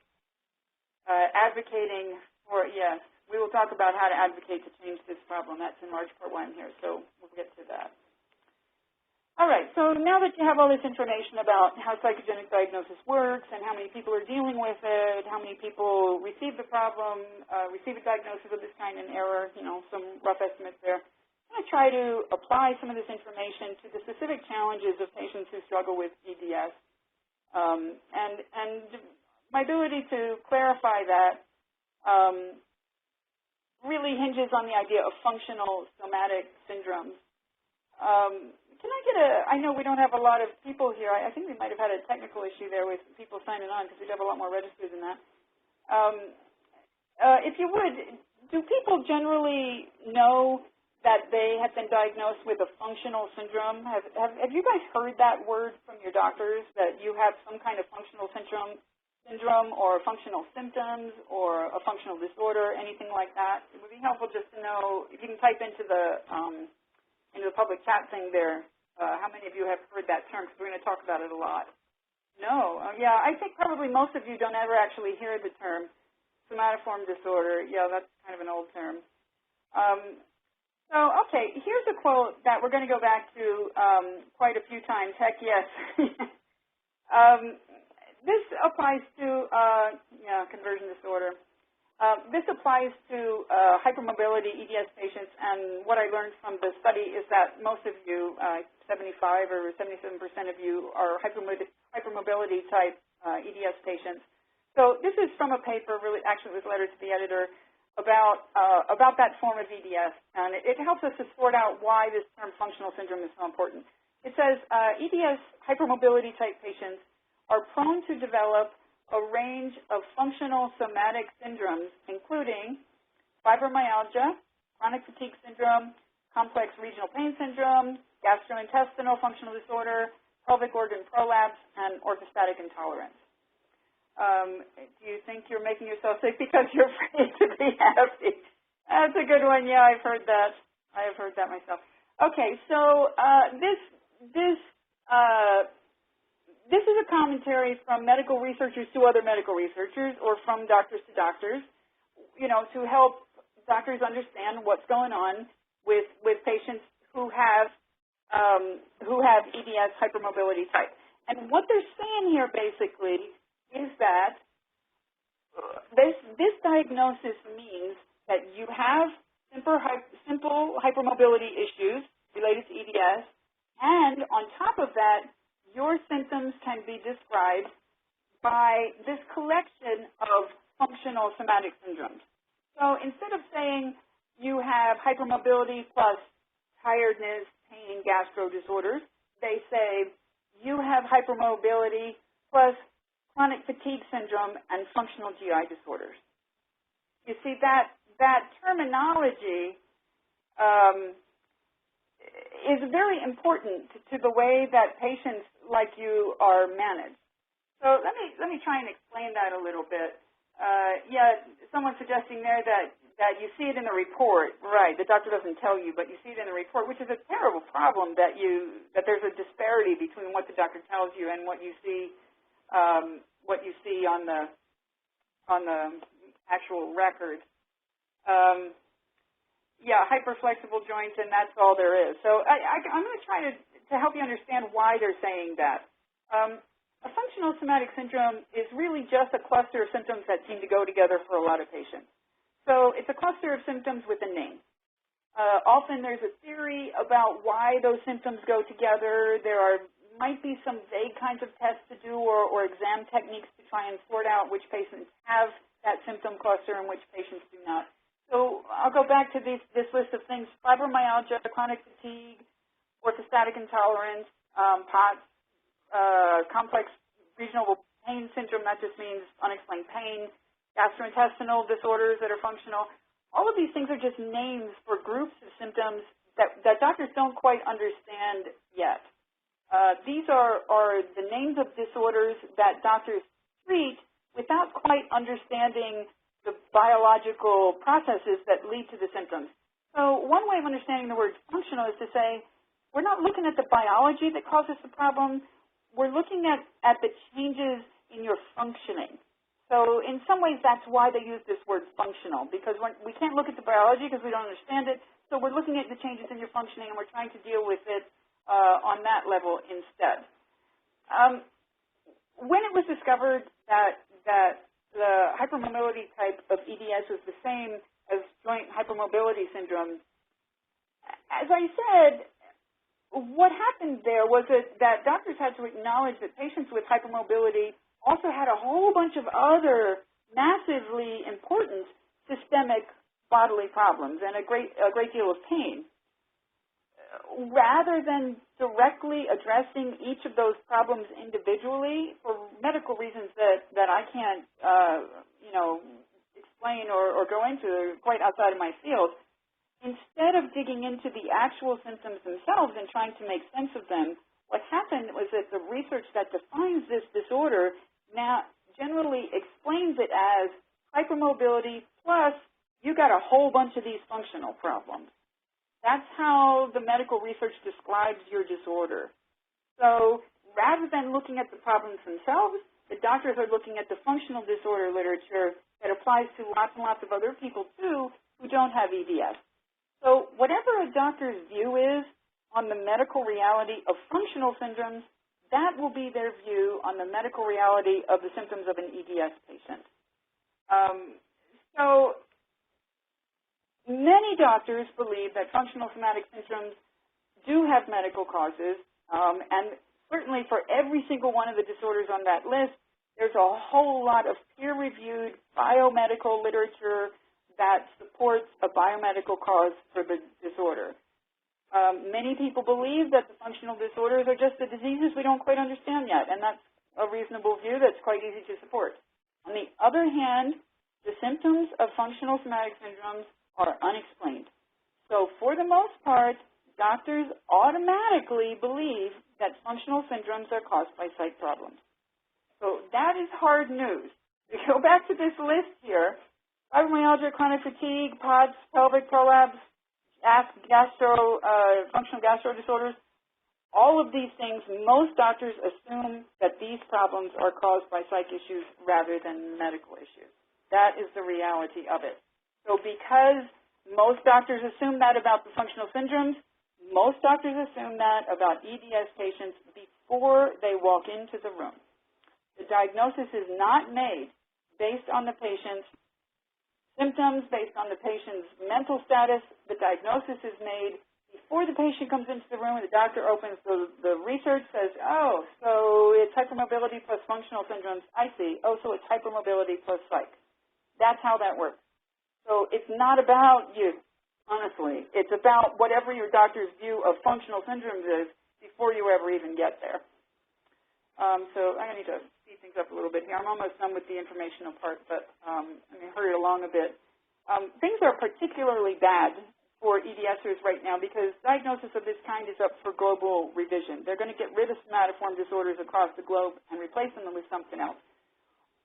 Advocating for, yes, we will talk about how to advocate to change this problem. That's in large part why I'm here, so we'll get to that. All right, so now that you have all this information about how psychogenic diagnosis works and how many people are dealing with it, how many people receive the problem, receive a diagnosis of this kind in error, some rough estimates there, I'm going to try to apply some of this information to the specific challenges of patients who struggle with EDS. And my ability to clarify that really hinges on the idea of functional somatic syndromes. Can I get I know we don't have a lot of people here. I think we might have had a technical issue there with people signing on because we have a lot more registered than that. If you would, do people generally know that they have been diagnosed with a functional syndrome? Have you guys heard that word from your doctors, that you have some kind of functional syndrome or functional symptoms or a functional disorder, anything like that? It would be helpful just to know, if you can type into the public chat thing there, how many of you have heard that term, because we're going to talk about it a lot. No. Yeah, I think probably most of you don't ever actually hear the term somatoform disorder. Yeah, that's kind of an old term. Okay, here's a quote that we're going to go back to quite a few times. Heck yes. This applies to, conversion disorder. This applies to hypermobility EDS patients, and what I learned from the study is that most of you, 75 or 77% of you, are hypermobility type EDS patients. So this is from a paper, really, actually it was a letter to the editor, about that form of EDS, and it helps us to sort out why this term functional syndrome is so important. It says EDS hypermobility type patients are prone to develop a range of functional somatic syndromes, including fibromyalgia, chronic fatigue syndrome, complex regional pain syndrome, gastrointestinal functional disorder, pelvic organ prolapse, and orthostatic intolerance. Do you think you're making yourself sick because you're afraid to be happy? That's a good one. Yeah, I've heard that. I have heard that myself. Okay, so this is a commentary from medical researchers to other medical researchers, or from doctors to doctors, you know, to help doctors understand what's going on with patients who have EDS hypermobility type. And what they're saying here basically is that this diagnosis means that you have simple hypermobility issues related to EDS, and on top of that, your symptoms can be described by this collection of functional somatic syndromes. So instead of saying you have hypermobility plus tiredness, pain, gastro disorders, they say you have hypermobility plus chronic fatigue syndrome and functional GI disorders. You see, that terminology is very important to the way that patients like you are managed. So let me try and explain that a little bit. Yeah, someone's suggesting there that you see it in the report, right? The doctor doesn't tell you, but you see it in the report, which is a terrible problem that there's a disparity between what the doctor tells you and what you see on the actual record. Yeah, hyperflexible joints, and that's all there is. So I'm going to try to help you understand why they're saying that. A functional somatic syndrome is really just a cluster of symptoms that seem to go together for a lot of patients. So it's a cluster of symptoms with a name. Often there's a theory about why those symptoms go together. There might be some vague kinds of tests to do or exam techniques to try and sort out which patients have that symptom cluster and which patients do not. So I'll go back to this list of things: fibromyalgia, chronic fatigue, orthostatic intolerance, POTS, complex regional pain syndrome, that just means unexplained pain, gastrointestinal disorders that are functional. All of these things are just names for groups of symptoms that doctors don't quite understand yet. These are the names of disorders that doctors treat without quite understanding the biological processes that lead to the symptoms. So one way of understanding the word functional is to say, we're not looking at the biology that causes the problem, we're looking at the changes in your functioning. So in some ways that's why they use this word functional, because we can't look at the biology because we don't understand it, so we're looking at the changes in your functioning and we're trying to deal with it on that level instead. When it was discovered that the hypermobility type of EDS was the same as joint hypermobility syndrome, as I said, what happened there was that doctors had to acknowledge that patients with hypermobility also had a whole bunch of other massively important systemic bodily problems and a great deal of pain. Rather than directly addressing each of those problems individually, for medical reasons that I can't, explain or go into, quite outside of my field, instead of digging into the actual symptoms themselves and trying to make sense of them, what happened was that the research that defines this disorder now generally explains it as hypermobility plus you got a whole bunch of these functional problems. That's how the medical research describes your disorder. So rather than looking at the problems themselves, the doctors are looking at the functional disorder literature that applies to lots and lots of other people too who don't have EDS. So whatever a doctor's view is on the medical reality of functional syndromes, that will be their view on the medical reality of the symptoms of an EDS patient. So many doctors believe that functional somatic syndromes do have medical causes, and certainly for every single one of the disorders on that list, there's a whole lot of peer-reviewed biomedical literature that supports a biomedical cause for the disorder. Many people believe that the functional disorders are just the diseases we don't quite understand yet, and that's a reasonable view that's quite easy to support. On the other hand, the symptoms of functional somatic syndromes are unexplained. So for the most part, doctors automatically believe that functional syndromes are caused by psych problems. So that is hard news. We go back to this list here: fibromyalgia, chronic fatigue, POTS, pelvic prolapse, functional gastro disorders. All of these things, most doctors assume that these problems are caused by psych issues rather than medical issues. That is the reality of it. So because most doctors assume that about the functional syndromes, most doctors assume that about EDS patients before they walk into the room. The diagnosis is not made based on the patient's symptoms, based on the patient's mental status. The diagnosis is made before the patient comes into the room and the doctor opens the research, says, oh, so it's hypermobility plus functional syndromes. I see. Oh, so it's hypermobility plus psych. That's how that works. So it's not about you, honestly. It's about whatever your doctor's view of functional syndromes is before you ever even get there. So I need to speed things up a little bit here. I'm almost done with the informational part, but I'm going to hurry it along a bit. Things are particularly bad for EDSers right now because diagnosis of this kind is up for global revision. They're going to get rid of somatoform disorders across the globe and replace them with something else.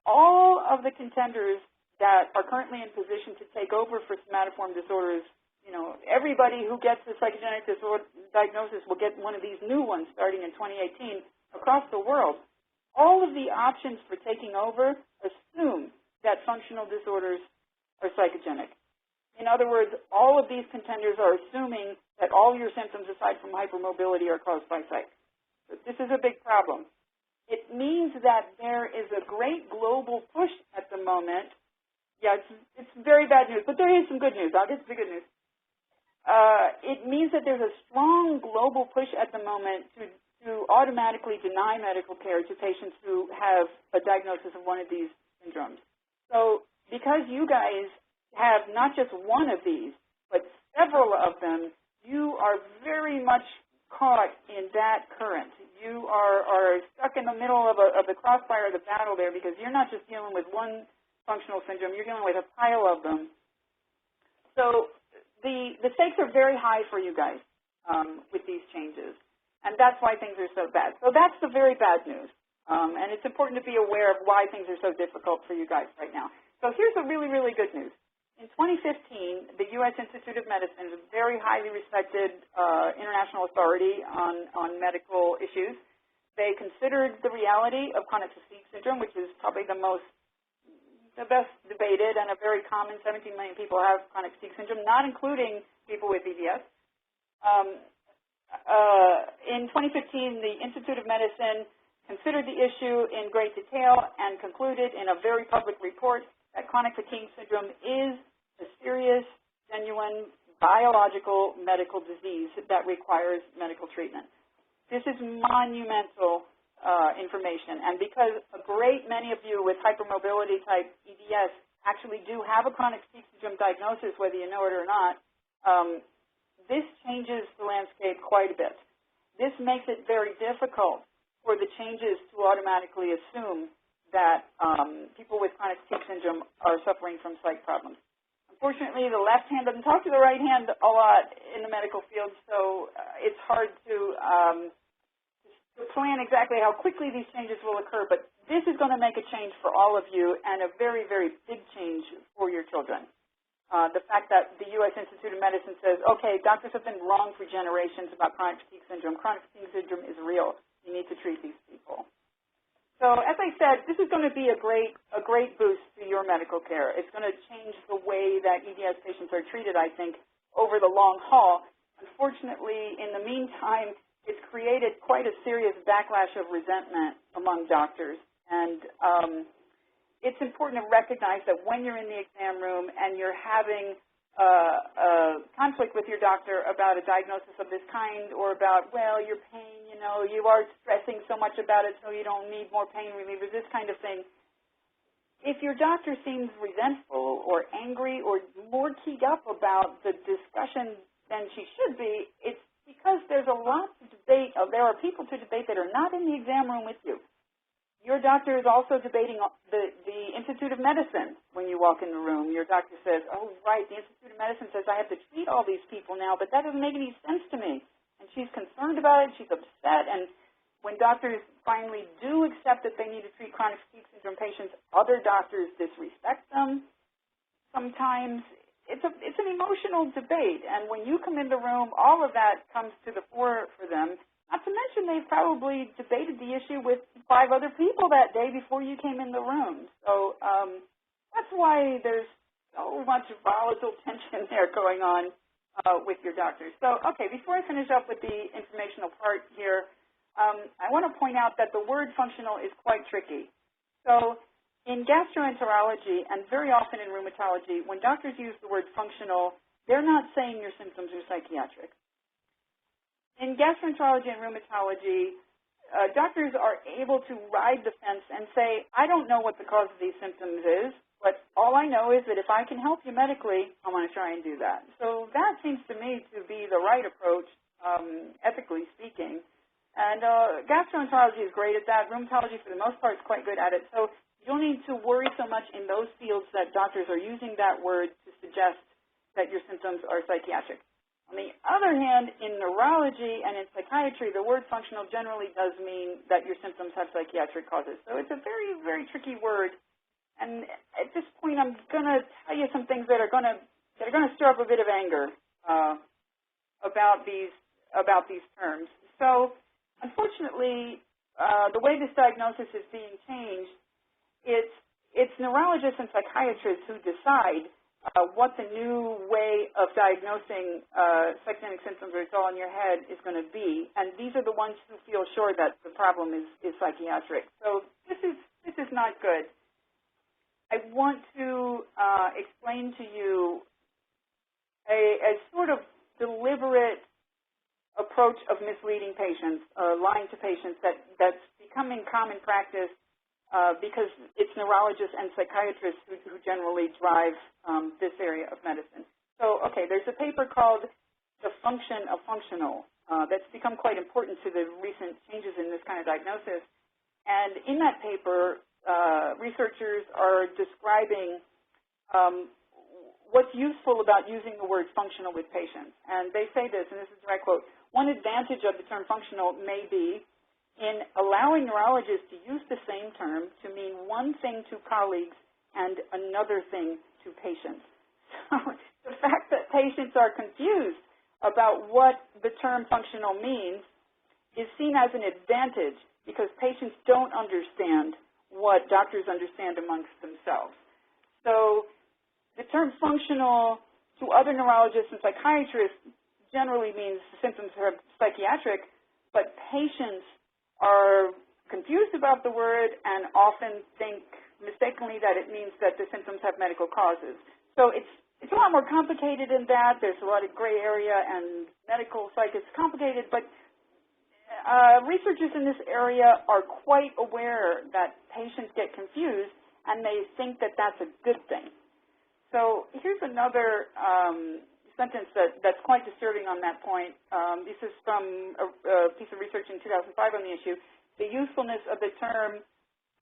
All of the contenders that are currently in position to take over for somatoform disorders, you know, everybody who gets the psychogenic disorder diagnosis will get one of these new ones starting in 2018 across the world. All of the options for taking over assume that functional disorders are psychogenic. In other words, all of these contenders are assuming that all your symptoms aside from hypermobility are caused by psych. So this is a big problem. It means that there is a great global push at the moment. Yeah, it's very bad news, but there is some good news. I'll get to the good news. It means that there's a strong global push at the moment to automatically deny medical care to patients who have a diagnosis of one of these syndromes. So because you guys have not just one of these, but several of them, you are very much caught in that current. You are stuck in the middle of the crossfire of the battle there because you're not just dealing with one functional syndrome, you're dealing with a pile of them. So the stakes are very high for you guys with these changes, and that's why things are so bad. So that's the very bad news, and it's important to be aware of why things are so difficult for you guys right now. So here's the really, really good news. In 2015, the U.S. Institute of Medicine is a very highly respected international authority on medical issues. They considered the reality of chronic fatigue syndrome, which is probably the best debated and a very common. 17 million people have chronic fatigue syndrome, not including people with EDS. In 2015, the Institute of Medicine considered the issue in great detail and concluded in a very public report that chronic fatigue syndrome is a serious, genuine, biological medical disease that requires medical treatment. This is monumental information, and because a great many of you with hypermobility type EDS actually do have a chronic fatigue syndrome diagnosis, whether you know it or not, this changes the landscape quite a bit. This makes it very difficult for the changes to automatically assume that people with chronic fatigue syndrome are suffering from psych problems. Unfortunately, the left hand doesn't talk to the right hand a lot in the medical field, so it's hard to plan exactly how quickly these changes will occur, but this is going to make a change for all of you and a very, very big change for your children. The fact that the U.S. Institute of Medicine says, okay, doctors have been wrong for generations about chronic fatigue syndrome. Chronic fatigue syndrome is real. You need to treat these people. So as I said, this is going to be a great boost to your medical care. It's going to change the way that EDS patients are treated, I think, over the long haul. Unfortunately, in the meantime, it's created quite a serious backlash of resentment among doctors. And it's important to recognize that when you're in the exam room and you're having a conflict with your doctor about a diagnosis of this kind or about, well, your pain, you know, you are stressing so much about it so you don't need more pain relievers, this kind of thing. if your doctor seems resentful or angry or more keyed up about the discussion than she should be, it's because there's a lot to debate. There are people to debate that are not in the exam room with you. Your doctor is also debating the Institute of Medicine when you walk in the room. Your doctor says, oh, right, the Institute of Medicine says I have to treat all these people now, but that doesn't make any sense to me. And she's concerned about it. She's upset. And when doctors finally do accept that they need to treat chronic fatigue syndrome patients, other doctors disrespect them. Sometimes it's an emotional debate. And when you come in the room, all of that comes to the fore for them. Not to mention they've probably debated the issue with 5 other people that day before you came in the room. So that's why there's so much volatile tension there going on with your doctors. So, okay, before I finish up with the informational part here, I want to point out that the word functional is quite tricky. So in gastroenterology and very often in rheumatology, when doctors use the word functional, they're not saying your symptoms are psychiatric. In gastroenterology and rheumatology, doctors are able to ride the fence and say, I don't know what the cause of these symptoms is, but all I know is that if I can help you medically, I want to try and do that. So that seems to me to be the right approach, ethically speaking. And gastroenterology is great at that. Rheumatology, for the most part, is quite good at it. So you don't need to worry so much in those fields that doctors are using that word to suggest that your symptoms are psychiatric. On the other hand, in neurology and in psychiatry, the word functional generally does mean that your symptoms have psychiatric causes. So it's a very, very tricky word. And at this point, I'm going to tell you some things that are going to stir up a bit of anger about these terms. So unfortunately, the way this diagnosis is being changed, it's neurologists and psychiatrists who decide what the new way of diagnosing psychogenic symptoms or it's all in your head is going to be, and these are the ones who feel sure that the problem is psychiatric. So this is not good. I want to explain to you a sort of deliberate approach of misleading patients, lying to patients that's becoming common practice because it's neurologists and psychiatrists who generally drive this area of medicine. So, okay, there's a paper called The Function of Functional that's become quite important to the recent changes in this kind of diagnosis. And in that paper, researchers are describing what's useful about using the word functional with patients. And they say this, and this is a direct quote, one advantage of the term functional may be in allowing neurologists to use the same term to mean one thing to colleagues and another thing to patients. So the fact that patients are confused about what the term functional means is seen as an advantage because patients don't understand what doctors understand amongst themselves. So the term functional to other neurologists and psychiatrists generally means the symptoms are psychiatric, but patients are confused about the word and often think mistakenly that it means that the symptoms have medical causes. So it's a lot more complicated than that. There's a lot of gray area, and medical psych is complicated, but researchers in this area are quite aware that patients get confused, and they think that that's a good thing. So here's another sentence that's quite disturbing on that point. This is from a piece of research in 2005 on the issue. The usefulness of the term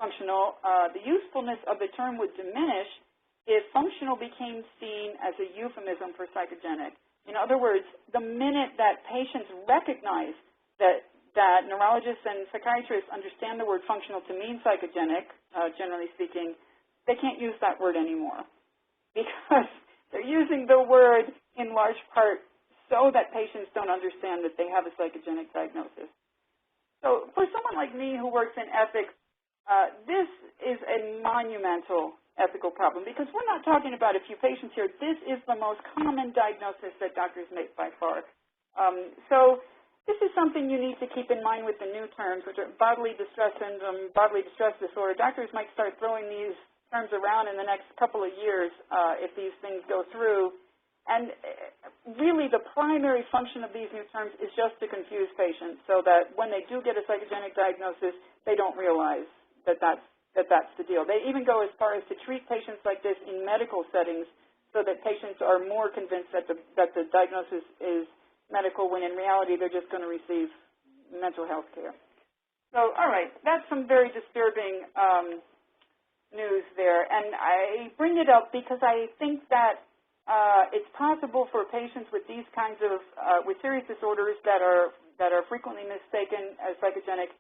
functional, the usefulness of the term would diminish if functional became seen as a euphemism for psychogenic. In other words, the minute that patients recognize that neurologists and psychiatrists understand the word functional to mean psychogenic, generally speaking, they can't use that word anymore because they're using the word in large part so that patients don't understand that they have a psychogenic diagnosis. So for someone like me who works in ethics, this is a monumental ethical problem because we're not talking about a few patients here. This is the most common diagnosis that doctors make by far. So this is something you need to keep in mind with the new terms, which are bodily distress syndrome, bodily distress disorder. Doctors might start throwing these terms around in the next couple of years if these things go through. And really the primary function of these new terms is just to confuse patients so that when they do get a psychogenic diagnosis, they don't realize that that's that that's the deal. They even go as far as to treat patients like this in medical settings so that patients are more convinced that the diagnosis is medical when in reality they're just going to receive mental health care. So, all right, that's some very disturbing news there. And I bring it up because I think that it's possible for patients with these kinds of, with serious disorders that are frequently mistaken as psychogenic,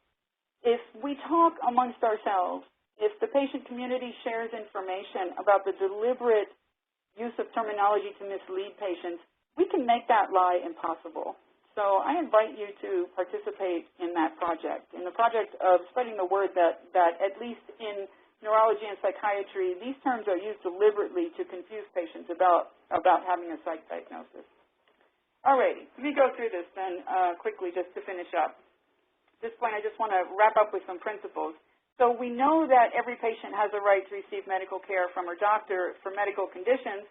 if we talk amongst ourselves, if the patient community shares information about the deliberate use of terminology to mislead patients, we can make that lie impossible. So I invite you to participate in that project, in the project of spreading the word that at least in neurology and psychiatry, these terms are used deliberately to confuse patients about having a psych diagnosis. All righty, let me go through this then quickly just to finish up. At this point, I just want to wrap up with some principles. So we know that every patient has a right to receive medical care from her doctor for medical conditions,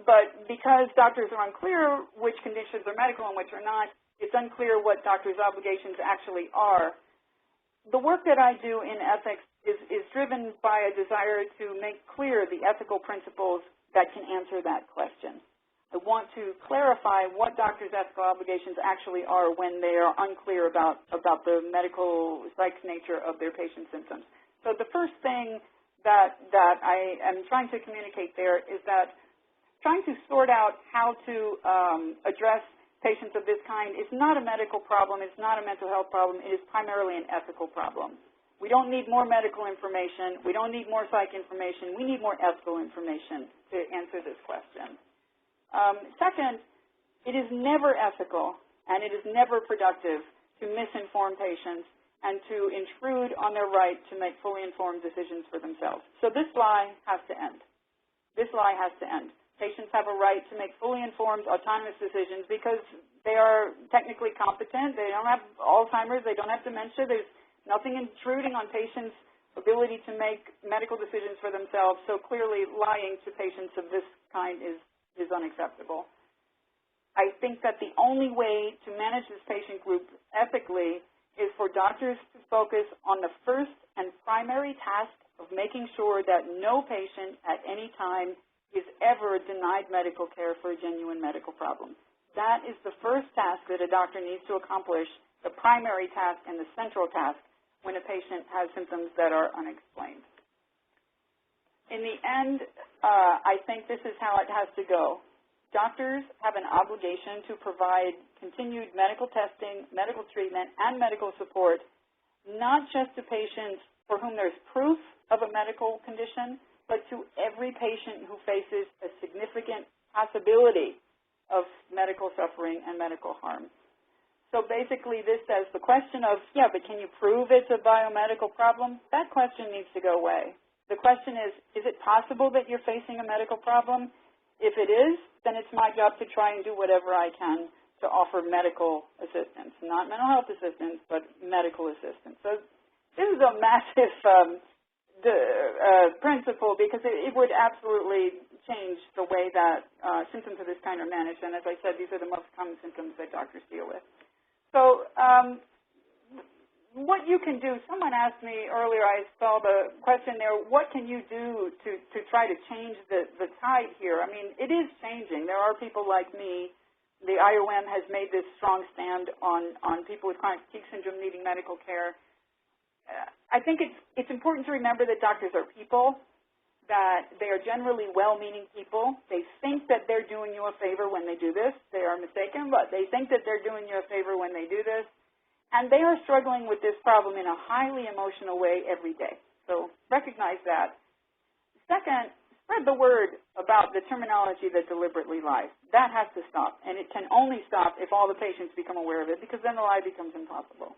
but because doctors are unclear which conditions are medical and which are not, it's unclear what doctors' obligations actually are. The work that I do in ethics is driven by a desire to make clear the ethical principles that can answer that question. I want to clarify what doctors' ethical obligations actually are when they are unclear about the medical psych nature of their patient's symptoms. So the first thing that I am trying to communicate there is that trying to sort out how to address patients of this kind is not a medical problem, it's not a mental health problem, it is primarily an ethical problem. We don't need more medical information, we don't need more psych information, we need more ethical information to answer this question. Second, it is never ethical and it is never productive to misinform patients and to intrude on their right to make fully informed decisions for themselves. So this lie has to end. This lie has to end. Patients have a right to make fully informed, autonomous decisions because they are technically competent. They don't have Alzheimer's. They don't have dementia. There's nothing intruding on patients' ability to make medical decisions for themselves. So clearly, lying to patients of this kind is unacceptable. I think that the only way to manage this patient group ethically is for doctors to focus on the first and primary task of making sure that no patient at any time is ever denied medical care for a genuine medical problem. That is the first task that a doctor needs to accomplish, the primary task and the central task when a patient has symptoms that are unexplained. In the end, I think this is how it has to go. Doctors have an obligation to provide continued medical testing, medical treatment, and medical support, not just to patients for whom there's proof of a medical condition, but to every patient who faces a significant possibility of medical suffering and medical harm. So basically this says the question of, yeah, but can you prove it's a biomedical problem? That question needs to go away. The question is it possible that you're facing a medical problem? If it is, then it's my job to try and do whatever I can to offer medical assistance, not mental health assistance, but medical assistance. So this is a massive principle because it would absolutely change the way that symptoms of this kind are managed. And as I said, these are the most common symptoms that doctors deal with. So what you can do, someone asked me earlier, I saw the question there, what can you do to try to change the tide here? I mean, it is changing. There are people like me. The IOM has made this strong stand on people with chronic fatigue syndrome needing medical care. I think it's important to remember that doctors are people, that they are generally well-meaning people. They think that they're doing you a favor when they do this. They are mistaken, but they think that they're doing you a favor when they do this. And they are struggling with this problem in a highly emotional way every day. So recognize that. Second, spread the word about the terminology that deliberately lies. That has to stop. And it can only stop if all the patients become aware of it, because then the lie becomes impossible.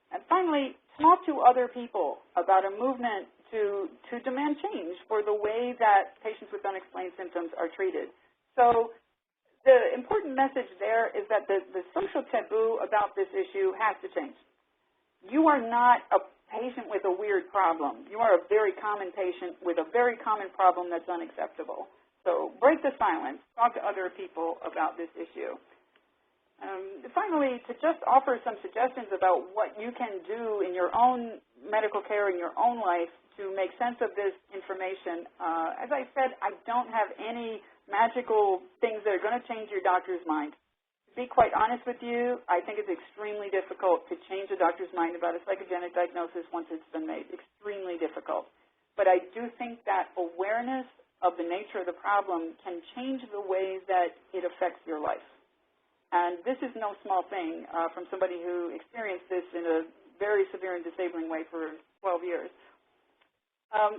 And finally, talk to other people about a movement to demand change for the way that patients with unexplained symptoms are treated. So the important message there is that the social taboo about this issue has to change. You are not a patient with a weird problem. You are a very common patient with a very common problem that's unacceptable. So break the silence. Talk to other people about this issue. Finally, to just offer some suggestions about what you can do in your own medical care, in your own life, to make sense of this information. As I said, I don't have any magical things that are going to change your doctor's mind. To be quite honest with you, I think it's extremely difficult to change a doctor's mind about a psychogenic diagnosis once it's been made. Extremely difficult. But I do think that awareness of the nature of the problem can change the way that it affects your life. And this is no small thing from somebody who experienced this in a very severe and disabling way for 12 years.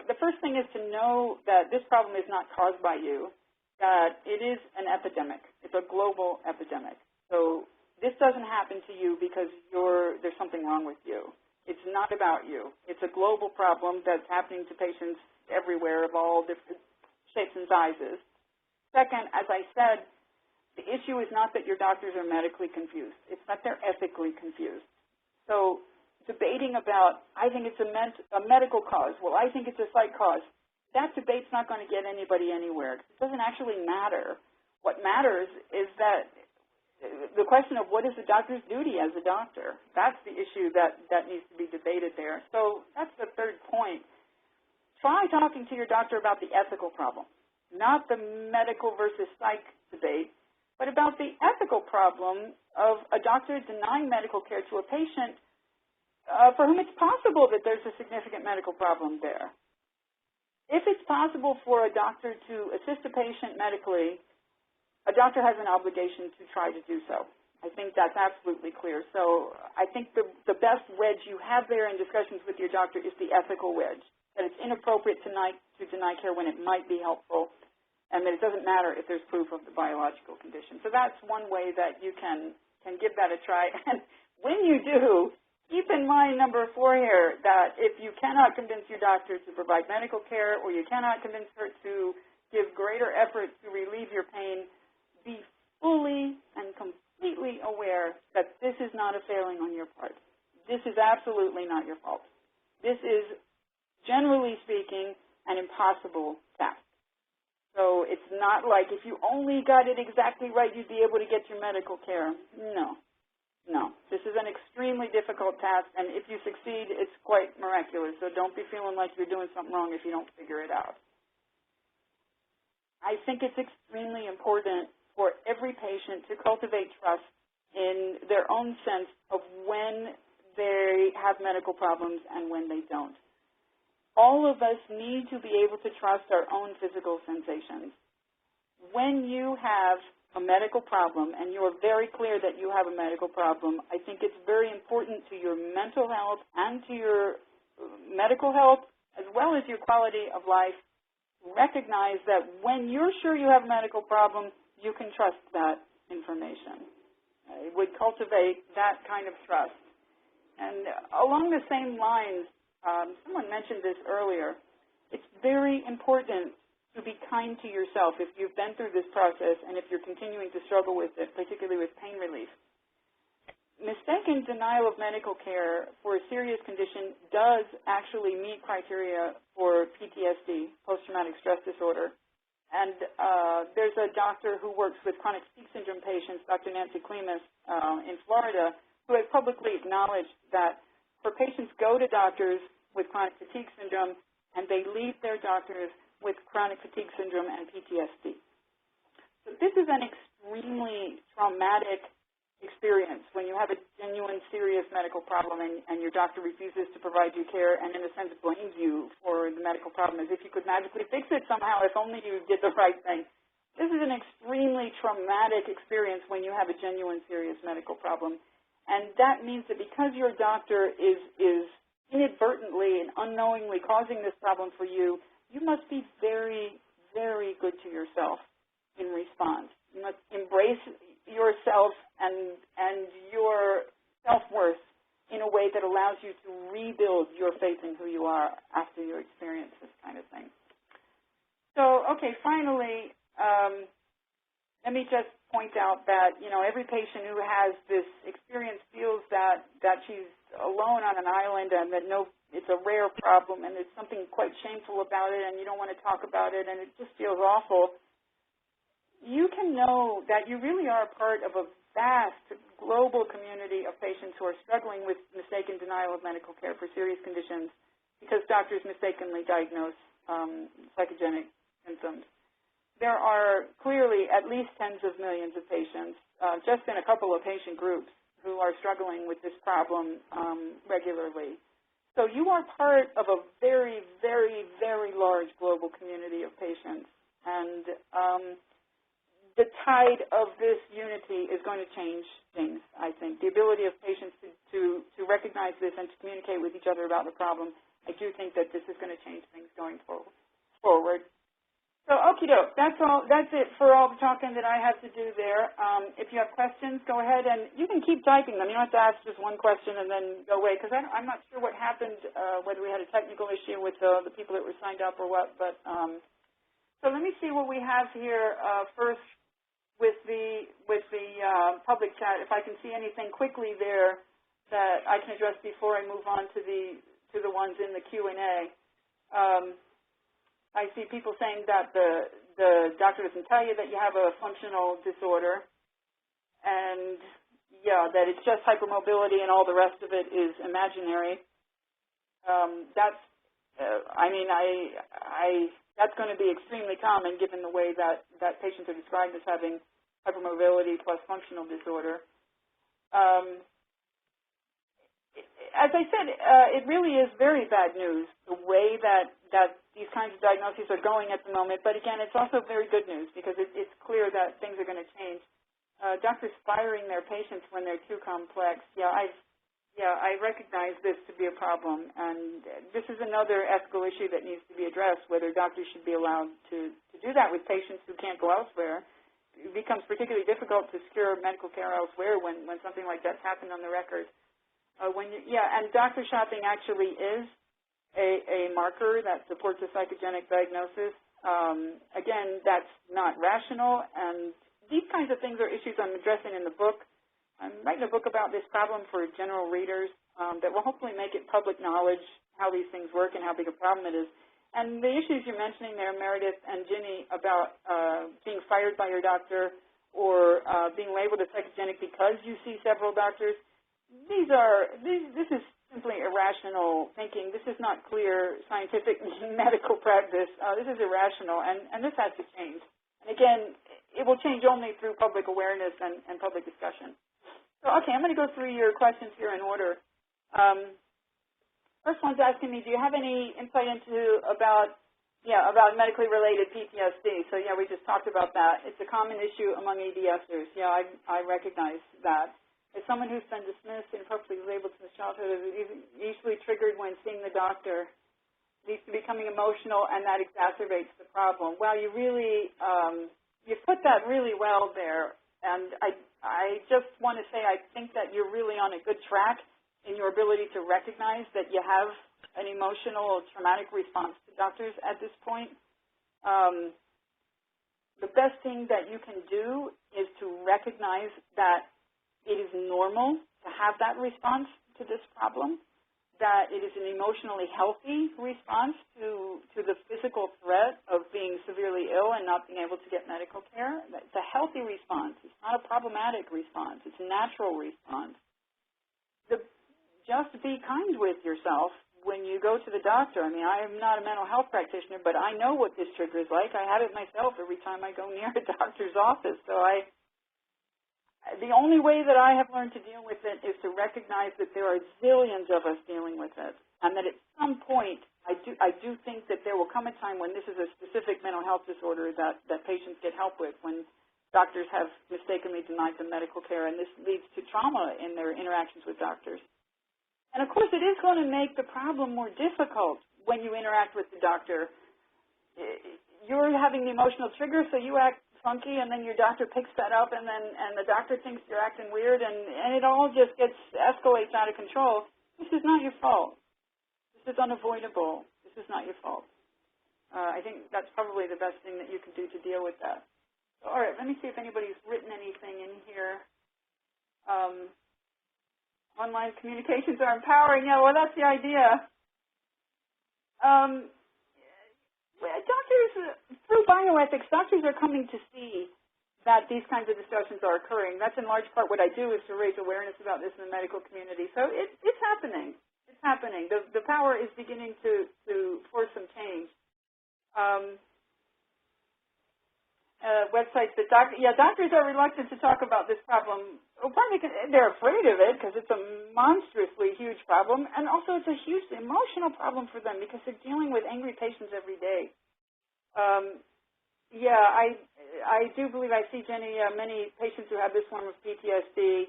The first thing is to know that this problem is not caused by you, that it is an epidemic. It's a global epidemic. So this doesn't happen to you because there's something wrong with you. It's not about you. It's a global problem that's happening to patients everywhere of all different shapes and sizes. Second, as I said, the issue is not that your doctors are medically confused. It's that they're ethically confused. So debating about, I think it's a medical cause, well, I think it's a psych cause, that debate's not going to get anybody anywhere. It doesn't actually matter. What matters is that the question of what is the doctor's duty as a doctor. That's the issue that needs to be debated there. So that's the third point. Try talking to your doctor about the ethical problem, not the medical versus psych debate, but about the ethical problem of a doctor denying medical care to a patient for whom it's possible that there's a significant medical problem there. If it's possible for a doctor to assist a patient medically, a doctor has an obligation to try to do so. I think that's absolutely clear. So I think the best wedge you have there in discussions with your doctor is the ethical wedge, that it's inappropriate to deny care when it might be helpful, and that it doesn't matter if there's proof of the biological condition. So that's one way that you can give that a try. And when you do, keep in mind number 4 here, that if you cannot convince your doctor to provide medical care or you cannot convince her to give greater effort to relieve your pain, be fully and completely aware that this is not a failing on your part. This is absolutely not your fault. This is, generally speaking, an impossible task. So it's not like if you only got it exactly right, you'd be able to get your medical care. No. This is an extremely difficult task, and if you succeed, it's quite miraculous. So don't be feeling like you're doing something wrong if you don't figure it out. I think it's extremely important for every patient to cultivate trust in their own sense of when they have medical problems and when they don't. All of us need to be able to trust our own physical sensations. When you have a medical problem and you are very clear that you have a medical problem, I think it's very important to your mental health and to your medical health as well as your quality of life, recognize that when you're sure you have a medical problem, you can trust that information. It would cultivate that kind of trust. And along the same lines, someone mentioned this earlier, it's very important to be kind to yourself if you've been through this process and if you're continuing to struggle with it, particularly with pain relief. Mistaken denial of medical care for a serious condition does actually meet criteria for PTSD, post-traumatic stress disorder. And there's a doctor who works with chronic fatigue syndrome patients, Dr. Nancy Klimas, in Florida, who has publicly acknowledged that her patients go to doctors with chronic fatigue syndrome and they leave their doctors with chronic fatigue syndrome and PTSD. So this is an extremely traumatic experience when you have a genuine, serious medical problem and your doctor refuses to provide you care and in a sense blames you for the medical problem as if you could magically fix it somehow if only you did the right thing. This is an extremely traumatic experience when you have a genuine, serious medical problem. And that means that because your doctor is inadvertently and unknowingly causing this problem for you, you must be very, very good to yourself in response. You must embrace yourself and your self-worth in a way that allows you to rebuild your faith in who you are after you experience this kind of thing. So, okay, finally, let me just point out that, every patient who has this experience feels that she's alone on an island and that it's a rare problem and there's something quite shameful about it and you don't want to talk about it and it just feels awful. You can know that you really are a part of a vast global community of patients who are struggling with mistaken denial of medical care for serious conditions because doctors mistakenly diagnose psychogenic symptoms. There are clearly at least tens of millions of patients, just in a couple of patient groups, who are struggling with this problem regularly. So you are part of a very, very, very large global community of patients. And the tide of this unity is going to change things, I think. The ability of patients to recognize this and to communicate with each other about the problem, I do think that this is going to change things going forward. So, okie doke, that's it for all the talking that I have to do there. If you have questions, go ahead, and you can keep typing them. You don't have to ask just one question and then go away, because I'm not sure what happened, whether we had a technical issue with the people that were signed up or what. But so let me see what we have here first with the public chat. If I can see anything quickly there that I can address before I move on to the ones in the Q&A. I see people saying that the doctor doesn't tell you that you have a functional disorder, and yeah, that it's just hypermobility and all the rest of it is imaginary. That's going to be extremely common given the way that patients are described as having hypermobility plus functional disorder. As I said, it really is very bad news, the way that these kinds of diagnoses are going at the moment. But again, it's also very good news because it's clear that things are going to change. Doctors firing their patients when they're too complex. I recognize this to be a problem, and this is another ethical issue that needs to be addressed, whether doctors should be allowed to do that with patients who can't go elsewhere. It becomes particularly difficult to secure medical care elsewhere when something like that's happened on the record. And doctor shopping actually is a marker that supports a psychogenic diagnosis. Again, that's not rational, and these kinds of things are issues I'm addressing in the book. I'm writing a book about this problem for general readers that will hopefully make it public knowledge how these things work and how big a problem it is. And the issues you're mentioning there, Meredith and Ginny, about being fired by your doctor or being labeled as psychogenic because you see several doctors, this is simply irrational thinking. This is not clear scientific medical practice. This is irrational, and this has to change. And again, it will change only through public awareness and public discussion. So, okay, I'm going to go through your questions here in order. First one's asking me, do you have any insight about medically related PTSD? So, yeah, we just talked about that. It's a common issue among EDSers. Yeah, I recognize that. As someone who's been dismissed and appropriately labeled since childhood, is usually triggered when seeing the doctor, leads to becoming emotional, and that exacerbates the problem. Well, you really, you put that really well there, and I just want to say I think that you're really on a good track in your ability to recognize that you have an emotional traumatic response to doctors at this point. The best thing that you can do is to recognize that it is normal to have that response to this problem, that it is an emotionally healthy response to the physical threat of being severely ill and not being able to get medical care. It's a healthy response. It's not a problematic response. It's a natural response. Just be kind with yourself when you go to the doctor. I mean, I am not a mental health practitioner, but I know what this trigger is like. I have it myself every time I go near a doctor's office. So the only way that I have learned to deal with it is to recognize that there are zillions of us dealing with it, and that at some point I do think that there will come a time when this is a specific mental health disorder that patients get help with, when doctors have mistakenly denied them medical care, and this leads to trauma in their interactions with doctors. And of course, it is going to make the problem more difficult when you interact with the doctor. You're having the emotional trigger, so you act funky, and then your doctor picks that up, and the doctor thinks you're acting weird, and it all just escalates out of control. This is not your fault. This is unavoidable. This is not your fault. I think that's probably the best thing that you can do to deal with that. So, all right, let me see if anybody's written anything in here. Online communications are empowering. Yeah, well, that's the idea. Doctors, through bioethics, doctors are coming to see that these kinds of discussions are occurring. That's in large part what I do, is to raise awareness about this in the medical community. So it's happening. It's happening. The power is beginning to force some change. Websites that doctors are reluctant to talk about this problem. Well, partly because they're afraid of it, because it's a monstrously huge problem, and also it's a huge emotional problem for them because they're dealing with angry patients every day. I do believe I see, Jenny, many patients who have this form of PTSD.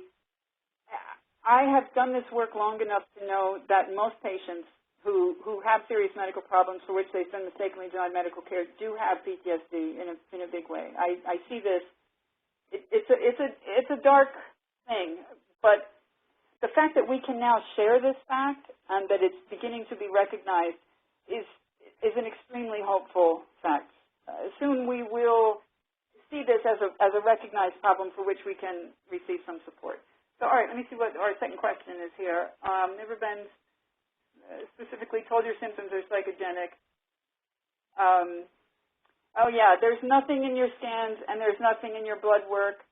I have done this work long enough to know that most patients who have serious medical problems for which they've been mistakenly denied medical care do have PTSD in a big way. I see this. It's a dark thing, but the fact that we can now share this fact and that it's beginning to be recognized is an extremely hopeful fact. Soon we will see this as a recognized problem for which we can receive some support. So, all right, let me see what our second question is here. Never been specifically told your symptoms are psychogenic. There's nothing in your scans and there's nothing in your blood work.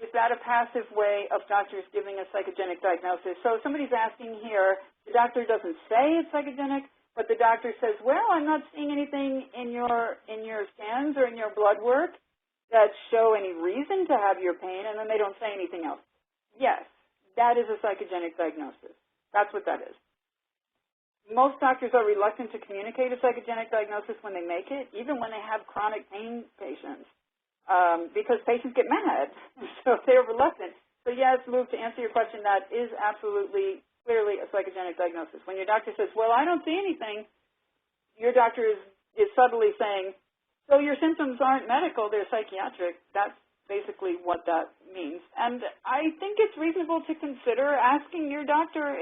Is that a passive way of doctors giving a psychogenic diagnosis? So somebody's asking here, the doctor doesn't say it's psychogenic, but the doctor says, well, I'm not seeing anything in your scans or in your blood work that show any reason to have your pain, and then they don't say anything else. Yes, that is a psychogenic diagnosis. That's what that is. Most doctors are reluctant to communicate a psychogenic diagnosis when they make it, even when they have chronic pain patients, because patients get mad, so they're reluctant. So yes, Luke, to answer your question, that is absolutely clearly a psychogenic diagnosis. When your doctor says, well, I don't see anything, your doctor is subtly saying, so your symptoms aren't medical, they're psychiatric. That's basically what that means. And I think it's reasonable to consider asking your doctor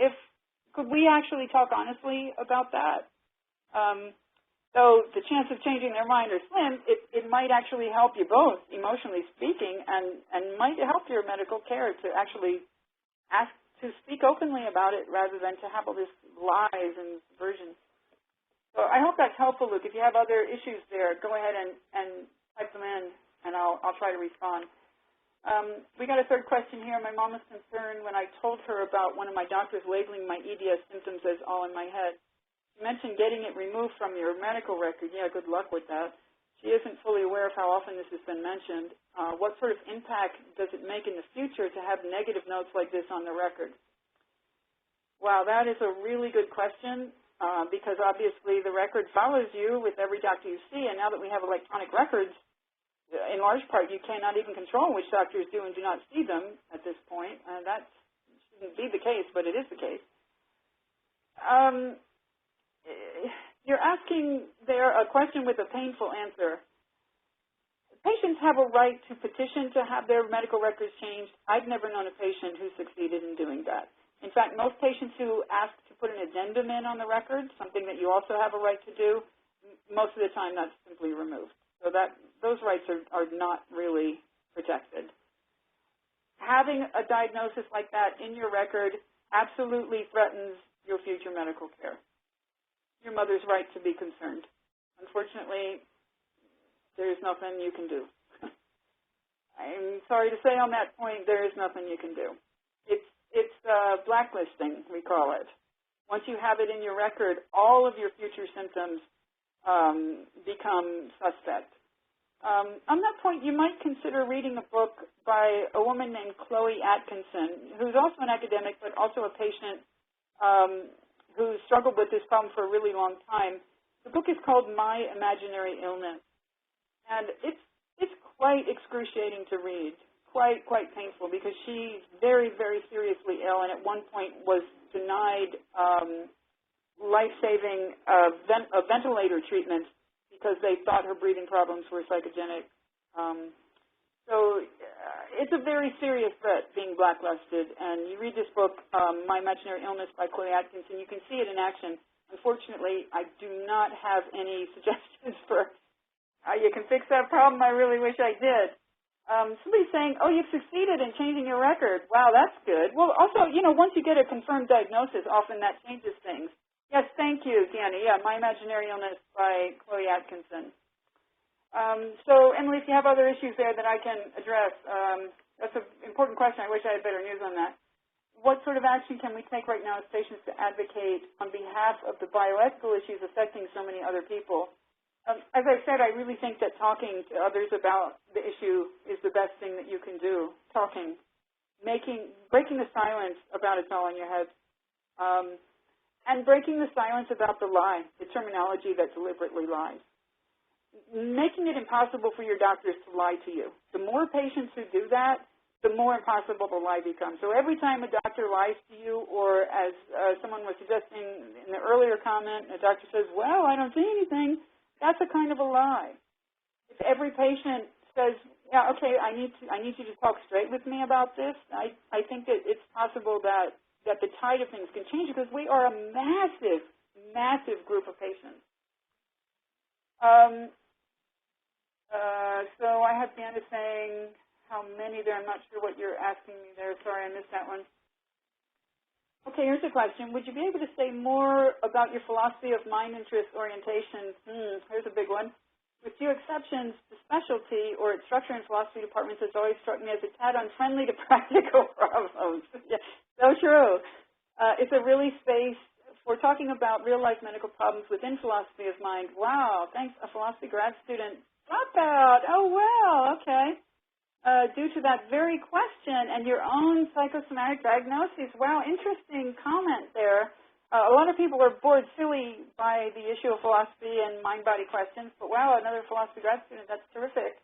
could we actually talk honestly about that? Though the chance of changing their mind are slim, it might actually help you both, emotionally speaking, and might help your medical care to actually ask to speak openly about it rather than to have all this lies and versions. So I hope that's helpful, Luke. If you have other issues there, go ahead and type them in, and I'll try to respond. We got a third question here. My mom was concerned when I told her about one of my doctors labeling my EDS symptoms as all in my head. She mentioned getting it removed from your medical record. Yeah, good luck with that. She isn't fully aware of how often this has been mentioned. What sort of impact does it make in the future to have negative notes like this on the record? Wow, that is a really good question because obviously the record follows you with every doctor you see, and now that we have electronic records, in large part, you cannot even control which doctors do and do not see them at this point. That shouldn't be the case, but it is the case. You're asking there a question with a painful answer. Patients have a right to petition to have their medical records changed. I've never known a patient who succeeded in doing that. In fact, most patients who ask to put an addendum in on the record, something that you also have a right to do, most of the time that's simply removed. So those rights are not really protected. Having a diagnosis like that in your record absolutely threatens your future medical care. Your mother's right to be concerned. Unfortunately, there's nothing you can do. I'm sorry to say on that point, there is nothing you can do. It's blacklisting, we call it. Once you have it in your record, all of your future symptoms become suspect. On that point, you might consider reading a book by a woman named Chloe Atkinson, who's also an academic but also a patient who struggled with this problem for a really long time. The book is called My Imaginary Illness, and it's quite excruciating to read, quite painful, because she's very, very seriously ill, and at one point was denied life-saving ventilator treatment because they thought her breathing problems were psychogenic. So it's a very serious threat, being blacklisted. And you read this book, My Imaginary Illness by Chloe Atkinson, you can see it in action. Unfortunately, I do not have any suggestions for how you can fix that problem. I really wish I did. Somebody's saying, oh, you've succeeded in changing your record. Wow, that's good. Well, also, once you get a confirmed diagnosis, often that changes things. Yes, thank you, Diane. Yeah, My Imaginary Illness by Chloe Atkinson. So, Emily, if you have other issues there that I can address, that's an important question. I wish I had better news on that. What sort of action can we take right now as patients to advocate on behalf of the bioethical issues affecting so many other people? As I said, I really think that talking to others about the issue is the best thing that you can do. Talking, breaking the silence about it's all in your head, and breaking the silence about the lie, the terminology that deliberately lies. Making it impossible for your doctors to lie to you. The more patients who do that, the more impossible the lie becomes. So every time a doctor lies to you, or as someone was suggesting in the earlier comment, a doctor says, well, I don't see anything, that's a kind of a lie. If every patient says, yeah, okay, I need you to talk straight with me about this, I think that it's possible that the tide of things can change, because we are a massive, massive group of patients. So I have Diane saying how many there. I'm not sure what you're asking me there. Sorry, I missed that one. Okay, here's a question. Would you be able to say more about your philosophy of mind interest orientation? Here's a big one. With few exceptions, the specialty or its structure in philosophy departments has always struck me as a tad unfriendly to practical problems. Yeah, so true. It's a really space for talking about real-life medical problems within philosophy of mind. Wow, thanks, a philosophy grad student. Dropout. Oh, well, okay. Due to that very question and your own psychosomatic diagnosis. Wow, interesting comment there. A lot of people are bored silly by the issue of philosophy and mind-body questions, but wow, another philosophy grad student, that's terrific.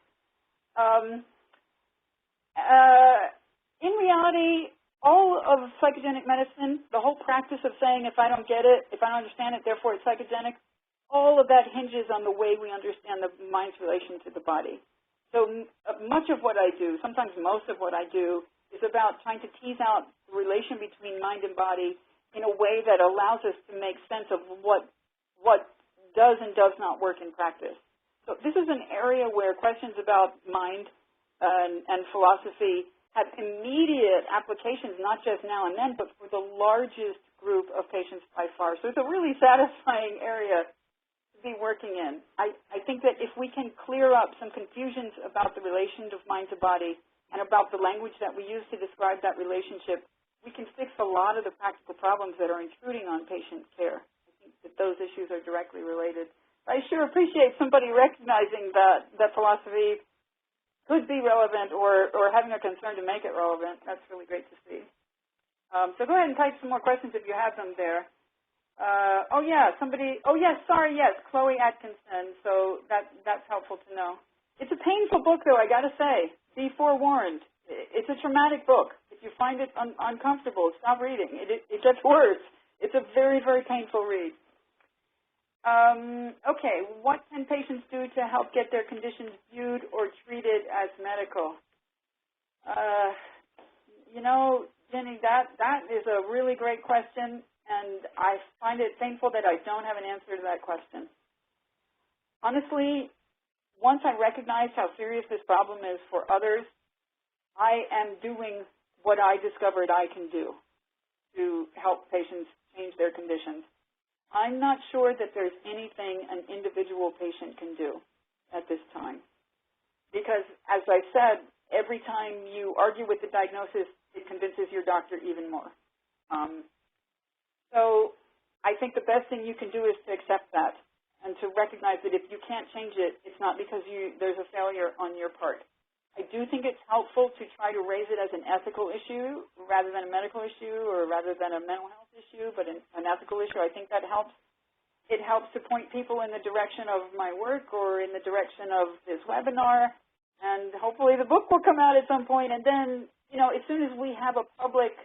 In reality, all of psychogenic medicine, the whole practice of saying if I don't get it, if I don't understand it, therefore it's psychogenic, all of that hinges on the way we understand the mind's relation to the body. So much of what I do, sometimes most of what I do, is about trying to tease out the relation between mind and body in a way that allows us to make sense of what does and does not work in practice. So this is an area where questions about mind and philosophy have immediate applications, not just now and then, but for the largest group of patients by far. So it's a really satisfying area to be working in. I think that if we can clear up some confusions about the relation of mind to body and about the language that we use to describe that relationship, we can fix a lot of the practical problems that are intruding on patient care. I think that those issues are directly related. I sure appreciate somebody recognizing that philosophy could be relevant or having a concern to make it relevant. That's really great to see. So go ahead and type some more questions if you have them there. Chloe Atkinson, so that's helpful to know. It's a painful book, though, I got to say. Be forewarned. It's a traumatic book. If you find it uncomfortable, stop reading. It gets worse. It's a very, very painful read. Okay, what can patients do to help get their conditions viewed or treated as medical? Jenny, that is a really great question, and I find it painful that I don't have an answer to that question. Honestly, once I recognized how serious this problem is for others, I am doing what I discovered I can do to help patients change their conditions. I'm not sure that there's anything an individual patient can do at this time. Because, as I said, every time you argue with the diagnosis, it convinces your doctor even more. So I think the best thing you can do is to accept that and to recognize that if you can't change it, it's not because there's a failure on your part. I do think it's helpful to try to raise it as an ethical issue rather than a medical issue or rather than a mental health issue, but an ethical issue. I think that helps. It helps to point people in the direction of my work or in the direction of this webinar, and hopefully the book will come out at some point. And then, as soon as we have a public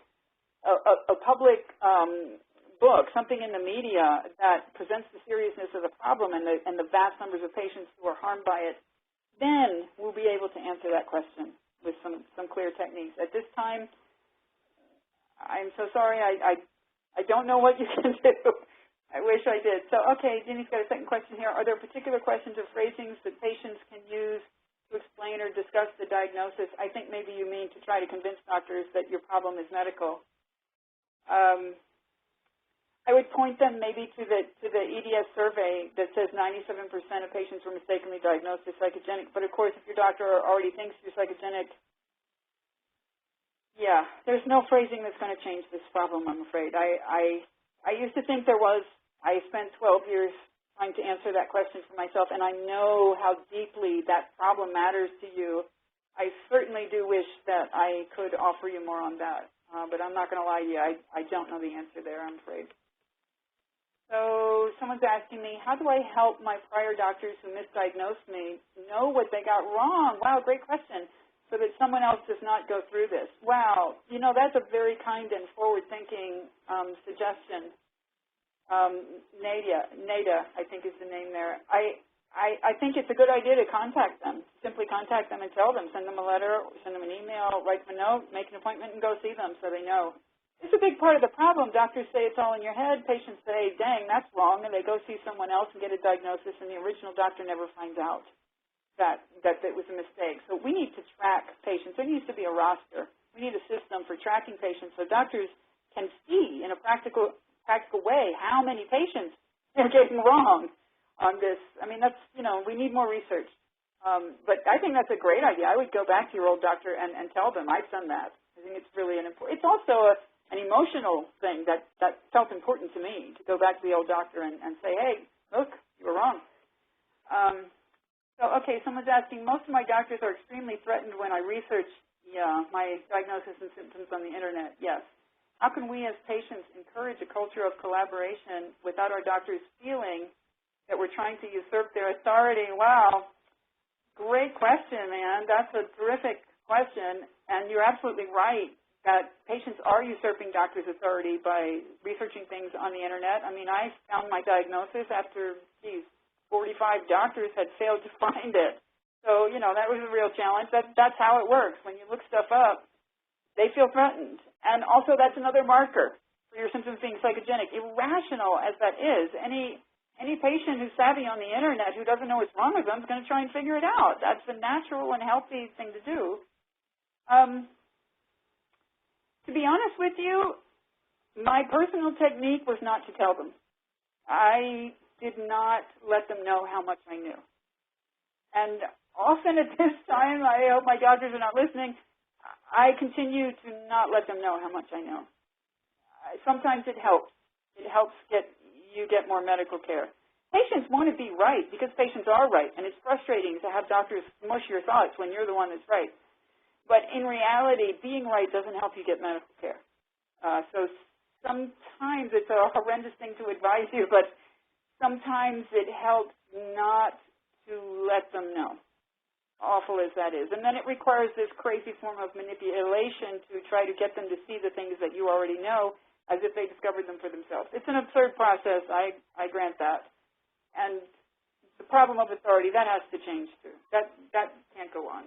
book, something in the media that presents the seriousness of the problem and the vast numbers of patients who are harmed by it, then we'll be able to answer that question with some clear techniques. At this time, I'm so sorry, I don't know what you can do. I wish I did. So, okay, Jeannie's got a second question here. Are there particular questions or phrasings that patients can use to explain or discuss the diagnosis? I think maybe you mean to try to convince doctors that your problem is medical. I would point them maybe to the EDS survey that says 97% of patients were mistakenly diagnosed as psychogenic. But of course, if your doctor already thinks you're psychogenic, yeah, there's no phrasing that's going to change this problem, I'm afraid. I used to think there was. I spent 12 years trying to answer that question for myself, and I know how deeply that problem matters to you. I certainly do wish that I could offer you more on that, but I'm not going to lie to you. I don't know the answer there, I'm afraid. So someone's asking me, how do I help my prior doctors who misdiagnosed me know what they got wrong? Wow, great question. So that someone else does not go through this. Wow, you know, that's a very kind and forward-thinking suggestion. Nada, I think is the name there. I think it's a good idea to contact them. Simply contact them and tell them. Send them a letter, send them an email, write them a note, make an appointment, and go see them so they know. It's a big part of the problem. Doctors say it's all in your head. Patients say, dang, that's wrong, and they go see someone else and get a diagnosis, and the original doctor never finds out that it was a mistake. So we need to track patients. There needs to be a roster. We need a system for tracking patients so doctors can see in a practical way how many patients they're getting wrong on this. I mean, that's, you know, we need more research. But I think that's a great idea. I would go back to your old doctor and tell them I've done that. I think it's really it's also an emotional thing that felt important to me, to go back to the old doctor and say, hey, look, you were wrong. Okay, someone's asking, most of my doctors are extremely threatened when I research my diagnosis and symptoms on the internet. Yes. How can we as patients encourage a culture of collaboration without our doctors feeling that we're trying to usurp their authority? Wow, great question, man. That's a terrific question, and you're absolutely right that patients are usurping doctors' authority by researching things on the internet. I mean, I found my diagnosis after, 45 doctors had failed to find it. So, you know, that was a real challenge. That's how it works. When you look stuff up, they feel threatened. And also that's another marker for your symptoms being psychogenic. Irrational as that is, any patient who's savvy on the internet who doesn't know what's wrong with them is going to try and figure it out. That's a natural and healthy thing to do. To be honest with you, my personal technique was not to tell them. I did not let them know how much I knew. And often at this time, I hope my doctors are not listening, I continue to not let them know how much I know. Sometimes it helps. It helps you get more medical care. Patients want to be right because patients are right, and it's frustrating to have doctors mush your thoughts when you're the one that's right. But in reality, being right doesn't help you get medical care. So sometimes it's a horrendous thing to advise you, but sometimes it helps not to let them know, awful as that is. And then it requires this crazy form of manipulation to try to get them to see the things that you already know as if they discovered them for themselves. It's an absurd process, I grant that. And the problem of authority, that has to change too. That can't go on.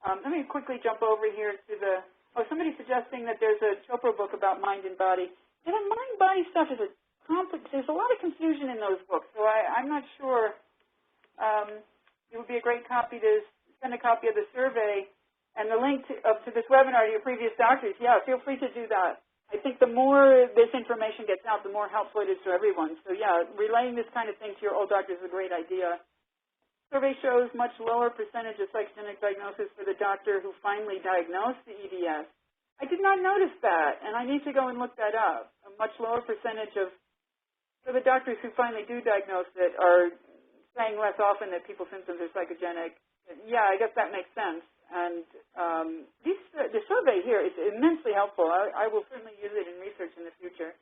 Let me quickly jump over here to somebody's suggesting that there's a Chopra book about mind and body. You know, mind-body stuff is there's a lot of confusion in those books, so I'm not sure. It would be a great copy to send a copy of the survey and the link to this webinar to your previous doctors. Yeah, feel free to do that. I think the more this information gets out, the more helpful it is to everyone. So yeah, relaying this kind of thing to your old doctor is a great idea. Survey shows much lower percentage of psychogenic diagnosis for the doctor who finally diagnosed the EDS. I did not notice that, and I need to go and look that up. A much lower percentage so the doctors who finally do diagnose it are saying less often that people's symptoms are psychogenic. Yeah, I guess that makes sense. And the survey here is immensely helpful. I will certainly use it in research in the future.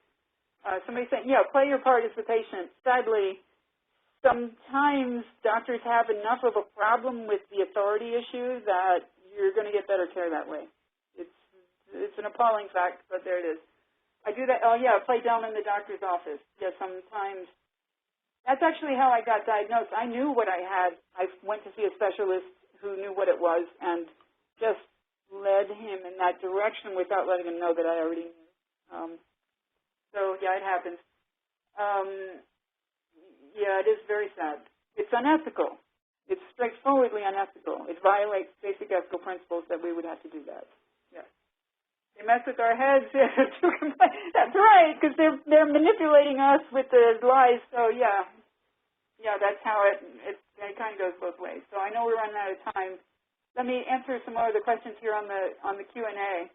Somebody's saying, yeah, play your part as the patient. Sadly, sometimes doctors have enough of a problem with the authority issue that you're going to get better care that way. It's an appalling fact, but there it is. I do that, play down in the doctor's office. Yeah, sometimes. That's actually how I got diagnosed. I knew what I had. I went to see a specialist who knew what it was and just led him in that direction without letting him know that I already knew. So, yeah, it happens. Yeah, it is very sad. It's unethical. It's straightforwardly unethical. It violates basic ethical principles that we would have to do that. Yeah. They mess with our heads. That's right, because they're manipulating us with the lies. So yeah, that's how it kind of goes both ways. So I know we're running out of time. Let me answer some more of the questions here on the Q&A.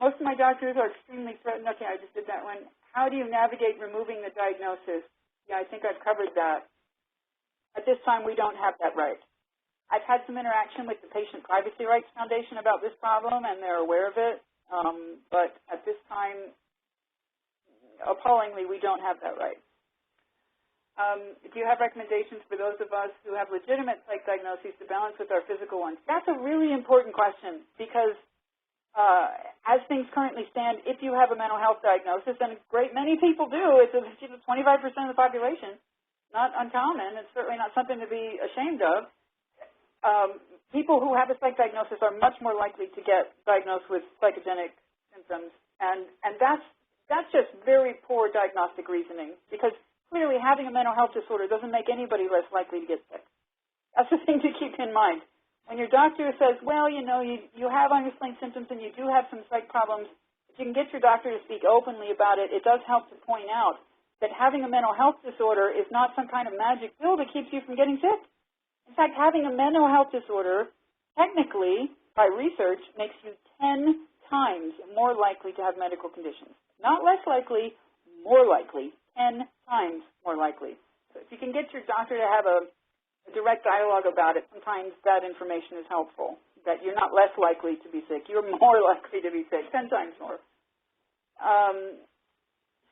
Most of my doctors are extremely threatened. Okay, I just did that one. How do you navigate removing the diagnosis? Yeah, I think I've covered that. At this time, we don't have that right. I've had some interaction with the Patient Privacy Rights Foundation about this problem, and they're aware of it. But at this time, appallingly, we don't have that right. Do you have recommendations for those of us who have legitimate psych diagnoses to balance with our physical ones? That's a really important question because as things currently stand, if you have a mental health diagnosis, and a great many people do, it's 25% of the population, not uncommon, it's certainly not something to be ashamed of. People who have a psych diagnosis are much more likely to get diagnosed with psychogenic symptoms, and that's just very poor diagnostic reasoning, because clearly having a mental health disorder doesn't make anybody less likely to get sick. That's the thing to keep in mind. When your doctor says, well, you know, you have unexplained symptoms and you do have some psych problems, if you can get your doctor to speak openly about it, it does help to point out that having a mental health disorder is not some kind of magic pill that keeps you from getting sick. In fact, having a mental health disorder, technically, by research, makes you 10 times more likely to have medical conditions. Not less likely, more likely, 10 times more likely. So if you can get your doctor to have a direct dialogue about it, sometimes that information is helpful, that you're not less likely to be sick. You're more likely to be sick, 10 times more.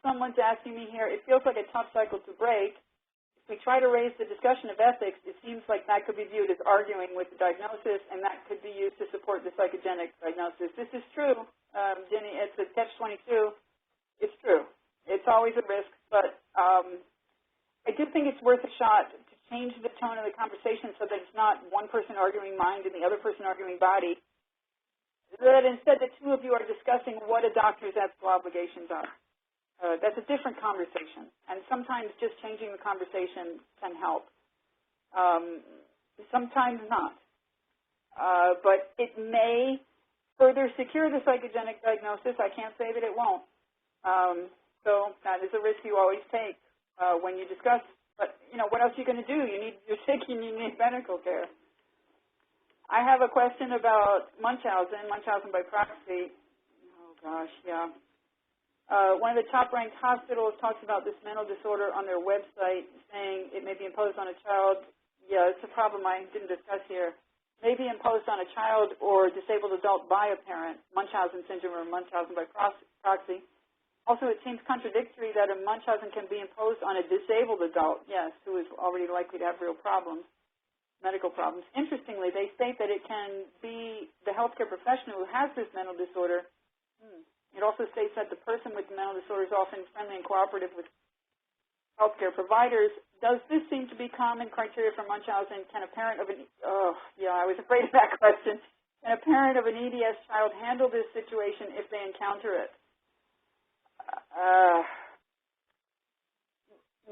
Someone's asking me here, it feels like a tough cycle to break. We try to raise the discussion of ethics, it seems like that could be viewed as arguing with the diagnosis, and that could be used to support the psychogenic diagnosis. This is true, Jenny. It's a catch-22. It's true. It's always a risk, but I do think it's worth a shot to change the tone of the conversation so that it's not one person arguing mind and the other person arguing body, that instead the two of you are discussing what a doctor's ethical obligations are. That's a different conversation, and sometimes just changing the conversation can help. Sometimes not. But it may further secure the psychogenic diagnosis. I can't say that it won't. So that is a risk you always take when you discuss. But, you know, what else are you going to do? You're sick and you need medical care. I have a question about Munchausen by proxy. Oh, gosh, yeah. One of the top-ranked hospitals talks about this mental disorder on their website, saying it may be imposed on a child. Yeah, it's a problem I didn't discuss here. May be imposed on a child or disabled adult by a parent, Munchausen syndrome or Munchausen by proxy. Also, it seems contradictory that a Munchausen can be imposed on a disabled adult, yes, who is already likely to have real problems, medical problems. Interestingly, they state that it can be the healthcare professional who has this mental disorder. It also states that the person with the mental disorder is often friendly and cooperative with healthcare providers. Does this seem to be common criteria for Munchausen? Can a parent of an, I was afraid of that question. Can a parent of an EDS child handle this situation if they encounter it?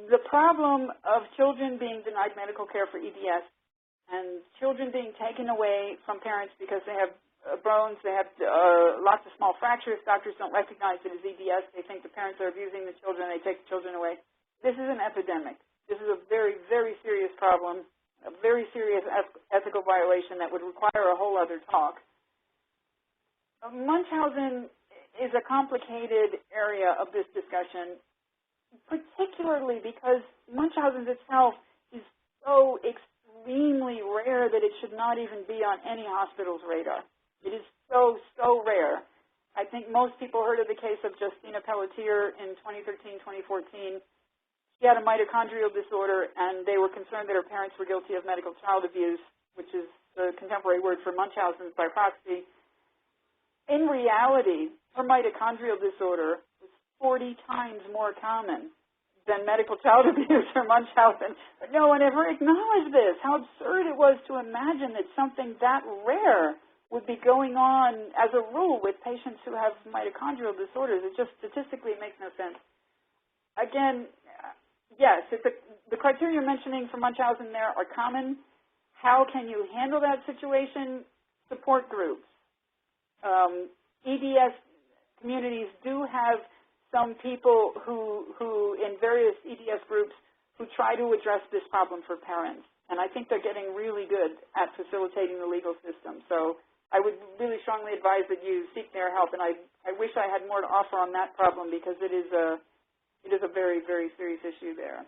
The problem of children being denied medical care for EDS and children being taken away from parents because they have bones, they have lots of small fractures. Doctors don't recognize it as EDS. They think the parents are abusing the children. They take the children away. This is an epidemic. This is a very, very serious problem, a very serious ethical violation that would require a whole other talk. Munchausen is a complicated area of this discussion, particularly because Munchausen itself is so extremely rare that it should not even be on any hospital's radar. It is so, so rare. I think most people heard of the case of Justina Pelletier in 2013, 2014. She had a mitochondrial disorder, and they were concerned that her parents were guilty of medical child abuse, which is the contemporary word for Munchausen by proxy. In reality, her mitochondrial disorder was 40 times more common than medical child abuse or Munchausen. But no one ever acknowledged this, how absurd it was to imagine that something that rare would be going on as a rule with patients who have mitochondrial disorders. It just statistically makes no sense. Again, yes, the criteria you're mentioning for Munchausen there are common. How can you handle that situation? Support groups. EDS communities do have some people who in various EDS groups who try to address this problem for parents. And I think they're getting really good at facilitating the legal system. So I would really strongly advise that you seek their help. And I wish I had more to offer on that problem because it is a very, very serious issue there.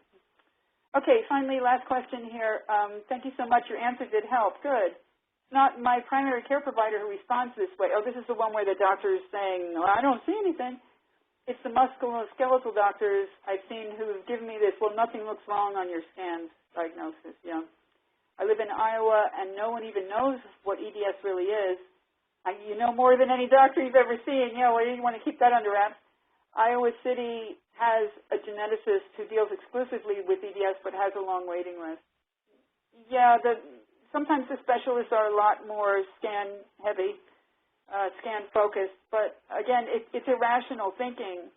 Okay, finally, last question here. Thank you so much. Your answer did help. Good. It's not my primary care provider who responds this way. Oh, this is the one where the doctor is saying, no, I don't see anything. It's the musculoskeletal doctors I've seen who've given me this, well, nothing looks wrong on your scan diagnosis. Yeah. I live in Iowa, and no one even knows what EDS really is. You know more than any doctor you've ever seen. Yeah, well, you want to keep that under wraps. Iowa City has a geneticist who deals exclusively with EDS but has a long waiting list. Yeah, sometimes the specialists are a lot more scan-heavy, scan-focused, but again, it's irrational thinking.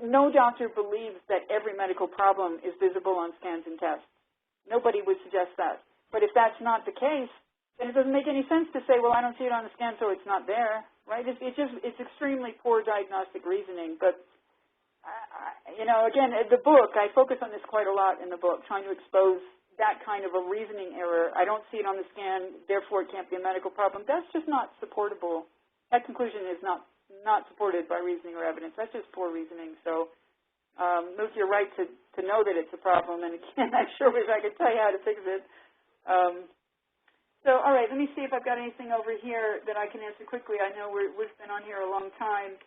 No doctor believes that every medical problem is visible on scans and tests. Nobody would suggest that. But if that's not the case, then it doesn't make any sense to say, well, I don't see it on the scan, so it's not there, right? It's extremely poor diagnostic reasoning. But, again, the book, I focus on this quite a lot in the book, trying to expose that kind of a reasoning error. I don't see it on the scan, therefore it can't be a medical problem. That's just not supportable. That conclusion is not supported by reasoning or evidence. That's just poor reasoning. So, Luke, you're right to know that it's a problem, and again, I sure wish I could tell you how to fix it. So, all right, let me see if I've got anything over here that I can answer quickly. I know we've been on here a long time.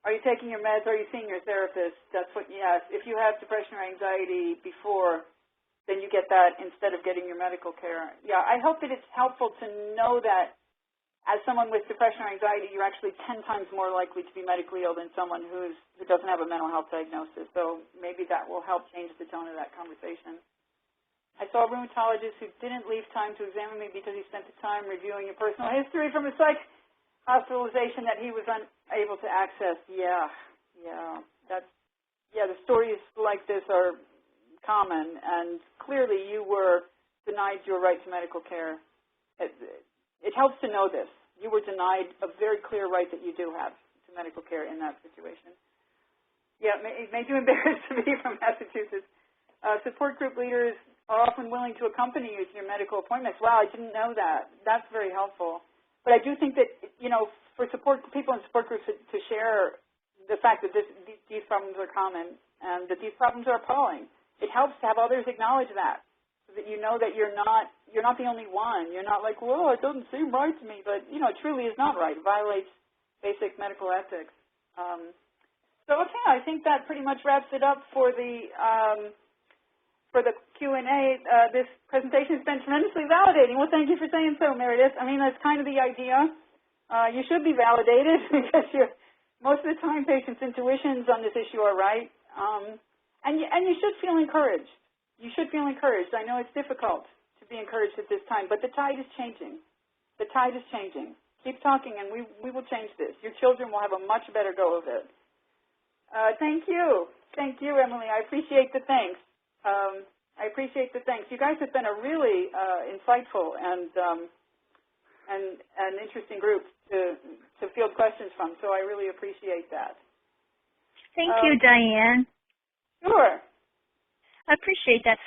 Are you taking your meds? Are you seeing your therapist? That's what, yes. If you have depression or anxiety before, then you get that instead of getting your medical care. Yeah, I hope that it's helpful to know that as someone with depression or anxiety, you're actually 10 times more likely to be medically ill than someone who doesn't have a mental health diagnosis. So maybe that will help change the tone of that conversation. I saw a rheumatologist who didn't leave time to examine me because he spent the time reviewing your personal history from a psych hospitalization that he was unable to access. The stories like this are common, and clearly you were denied your right to medical care. It helps to know this. You were denied a very clear right that you do have to medical care in that situation. Yeah, it made you embarrassed to be from Massachusetts. Support group leaders are often willing to accompany you to your medical appointments. Wow, I didn't know that. That's very helpful. But I do think that, for people in support groups to share the fact that these problems are common and that these problems are appalling, it helps to have others acknowledge that. That you know that you're not the only one. You're not like, well, it doesn't seem right to me, but it truly is not right. It violates basic medical ethics. So okay, I think that pretty much wraps it up for the Q&A. This presentation has been tremendously validating. Well, thank you for saying so, Meredith. I mean, that's kind of the idea. You should be validated because most of the time patients' intuitions on this issue are right, and you should feel encouraged. You should feel encouraged. I know it's difficult to be encouraged at this time, but the tide is changing. The tide is changing. Keep talking, and we will change this. Your children will have a much better go of it. Thank you. Thank you, Emily. I appreciate the thanks. You guys have been a really insightful and interesting group to field questions from, so I really appreciate that. Thank you, Diane. Sure. I appreciate that.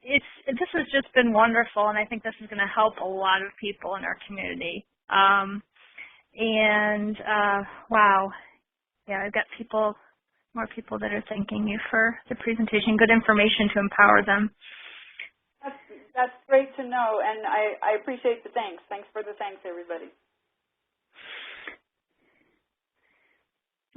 This has just been wonderful, and I think this is going to help a lot of people in our community. Wow. Yeah, I've got more people that are thanking you for the presentation. Good information to empower them. That's great to know, and I appreciate the thanks. Thanks for the thanks, everybody.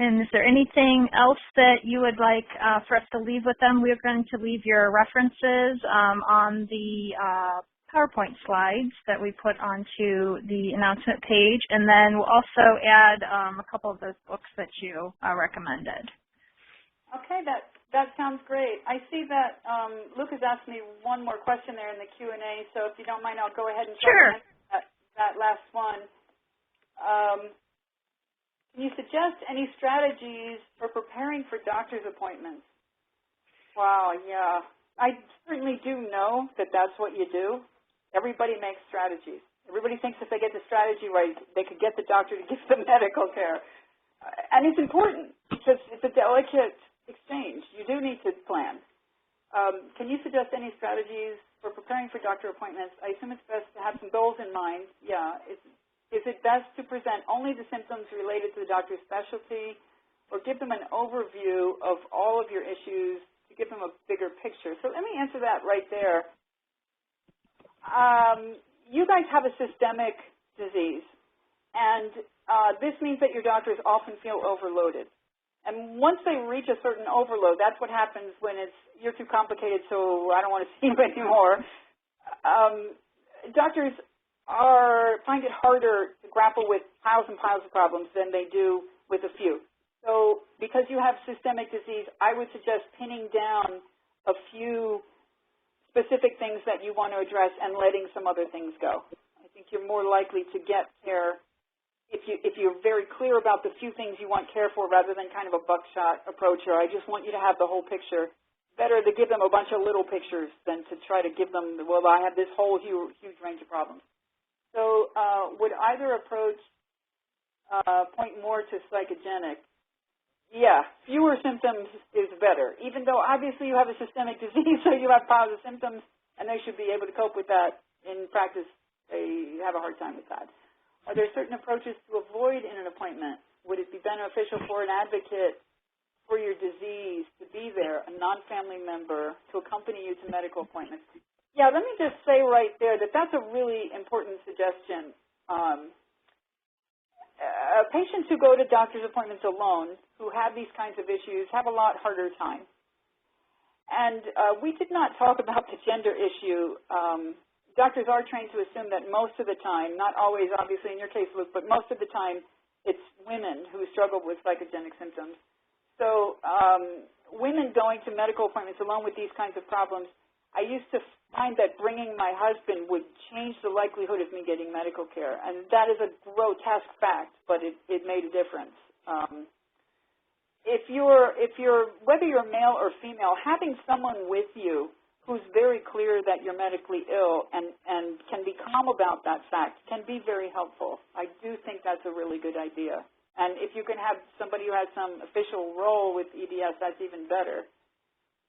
And is there anything else that you would like for us to leave with them? We're going to leave your references on the PowerPoint slides that we put onto the announcement page, and then we'll also add a couple of those books that you recommended. Okay, that sounds great. I see that Luke has asked me one more question there in the Q&A, so if you don't mind, I'll go ahead and try to answer that last one. Can you suggest any strategies for preparing for doctor's appointments? Wow, yeah. I certainly do know that that's what you do. Everybody makes strategies. Everybody thinks if they get the strategy right, they could get the doctor to give them medical care. And it's important because it's a delicate exchange. You do need to plan. Can you suggest any strategies for preparing for doctor appointments? I assume it's best to have some goals in mind. Yeah. Is it best to present only the symptoms related to the doctor's specialty, or give them an overview of all of your issues to give them a bigger picture? So let me answer that right there. You guys have a systemic disease, and this means that your doctors often feel overloaded. And once they reach a certain overload, that's what happens when you're too complicated, so I don't want to see you anymore. Doctors find it harder to grapple with piles and piles of problems than they do with a few. So because you have systemic disease, I would suggest pinning down a few specific things that you want to address and letting some other things go. I think you're more likely to get care if you're very clear about the few things you want care for rather than kind of a buckshot approach, or I just want you to have the whole picture. Better to give them a bunch of little pictures than to try to give them, well, I have this whole huge range of problems. So would either approach point more to psychogenic? Yeah, fewer symptoms is better, even though obviously you have a systemic disease, so you have piles of symptoms, and they should be able to cope with that. In practice, they have a hard time with that. Are there certain approaches to avoid in an appointment? Would it be beneficial for an advocate for your disease to be there, a non-family member, to accompany you to medical appointments? Yeah, let me just say right there that that's a really important suggestion. Patients who go to doctor's appointments alone, who have these kinds of issues, have a lot harder time. And we did not talk about the gender issue. Doctors are trained to assume that most of the time, not always obviously in your case, Luke, but most of the time it's women who struggle with psychogenic symptoms. So women going to medical appointments alone with these kinds of problems, I used to find that bringing my husband would change the likelihood of me getting medical care. And that is a grotesque fact, but it made a difference. Whether you're male or female, having someone with you who's very clear that you're medically ill and can be calm about that fact can be very helpful. I do think that's a really good idea. And if you can have somebody who has some official role with EDS, that's even better.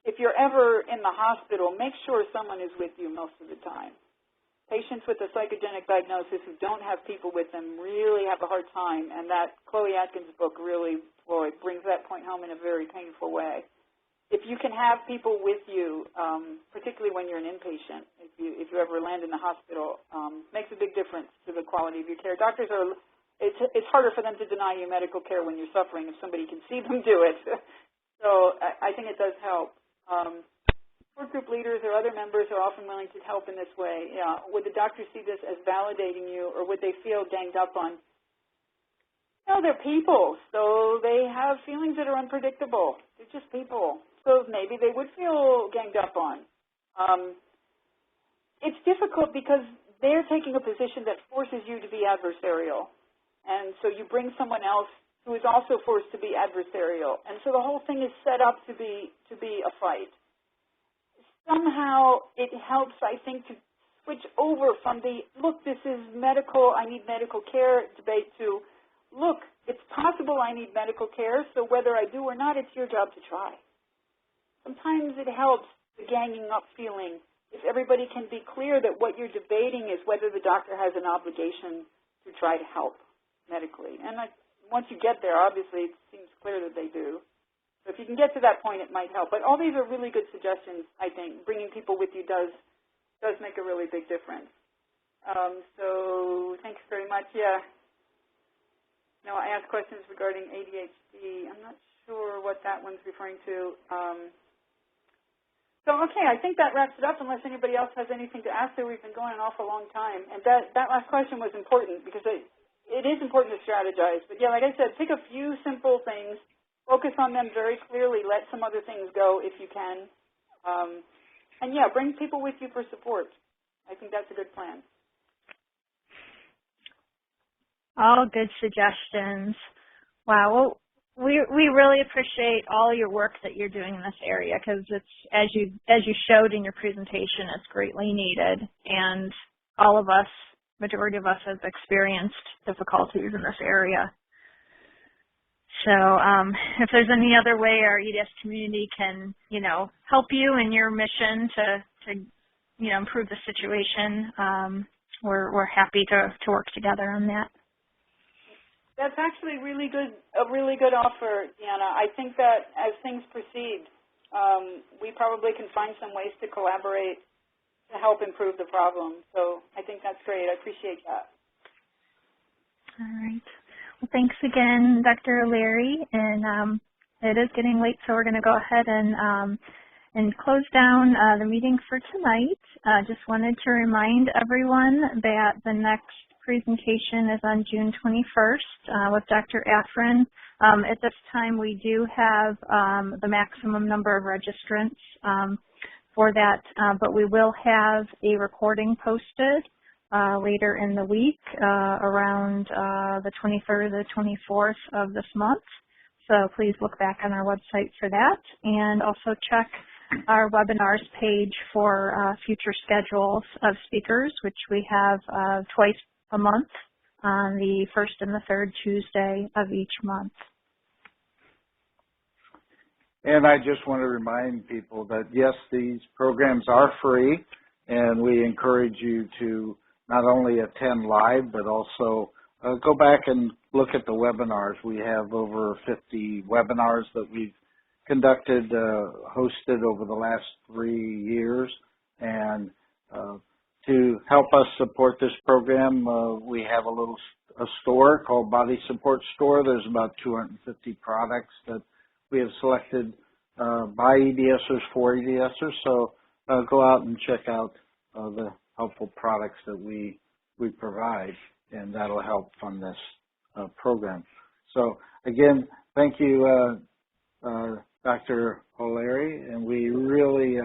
If you're ever in the hospital, make sure someone is with you most of the time. Patients with a psychogenic diagnosis who don't have people with them really have a hard time, and that Chloe Atkins book really, boy, brings that point home in a very painful way. If you can have people with you, particularly when you're an inpatient, if you ever land in the hospital, makes a big difference to the quality of your care. Doctors it's harder for them to deny you medical care when you're suffering if somebody can see them do it. So I think it does help. Support group leaders or other members are often willing to help in this way. Yeah. Would the doctor see this as validating you, or would they feel ganged up on? No, they're people, so they have feelings that are unpredictable. They're just people. So maybe they would feel ganged up on. It's difficult because they're taking a position that forces you to be adversarial. And so you bring someone else who is also forced to be adversarial. And so the whole thing is set up to be a fight. Somehow it helps, I think, to switch over from the, look, this is medical, I need medical care debate to, look, it's possible I need medical care, so whether I do or not, it's your job to try. Sometimes it helps the ganging up feeling if everybody can be clear that what you're debating is whether the doctor has an obligation to try to help medically. And once you get there, obviously, it seems clear that they do. So if you can get to that point, it might help. But all these are really good suggestions, I think. Bringing people with you does make a really big difference. So thanks very much. Yeah. No, I asked questions regarding ADHD. I'm not sure what that one's referring to. So, okay, I think that wraps it up unless anybody else has anything to ask there. We've been going an awful long time. And that last question was important because it is important to strategize. But, yeah, like I said, pick a few simple things. Focus on them very clearly. Let some other things go if you can. And, yeah, bring people with you for support. I think that's a good plan. All good suggestions. Wow. Well, we really appreciate all your work that you're doing in this area because it's, as you showed in your presentation, it's greatly needed. And all of us majority of us have experienced difficulties in this area. So if there's any other way our EDS community can, help you in your mission to improve the situation, we're happy to work together on that. That's actually a really good offer, Deanna. I think that as things proceed, we probably can find some ways to collaborate to help improve the problem. So I think that's great. I appreciate that. All right. Well, thanks again, Dr. O'Leary. And it is getting late, so we're going to go ahead and close down the meeting for tonight. Just wanted to remind everyone that the next presentation is on June 21st with Dr. Afrin. At this time, we do have the maximum number of registrants for that, but we will have a recording posted later in the week around the 23rd or the 24th of this month. So please look back on our website for that, and also check our webinars page for future schedules of speakers, which we have twice a month on the first and the third Tuesday of each month. And I just want to remind people that, yes, these programs are free, and we encourage you to not only attend live, but also go back and look at the webinars. We have over 50 webinars that we've conducted, hosted over the last 3 years, and to help us support this program, we have a store called Body Support Store. There's about 250 products that we have selected by EDSers for EDSers. So go out and check out the helpful products that we provide, and that'll help fund this program. So again, thank you, Dr. O'Leary, and we really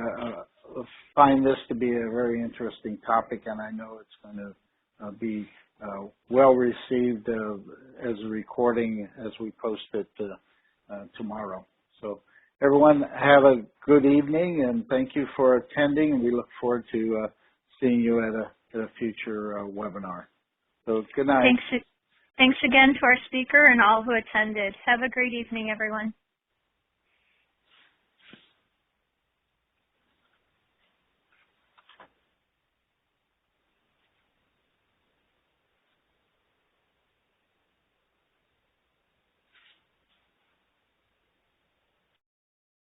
find this to be a very interesting topic, and I know it's going to be well received as a recording as we post it tomorrow. So everyone, have a good evening, and thank you for attending, and we look forward to seeing you at a future webinar. So good night. Thanks again to our speaker and all who attended. Have a great evening, everyone.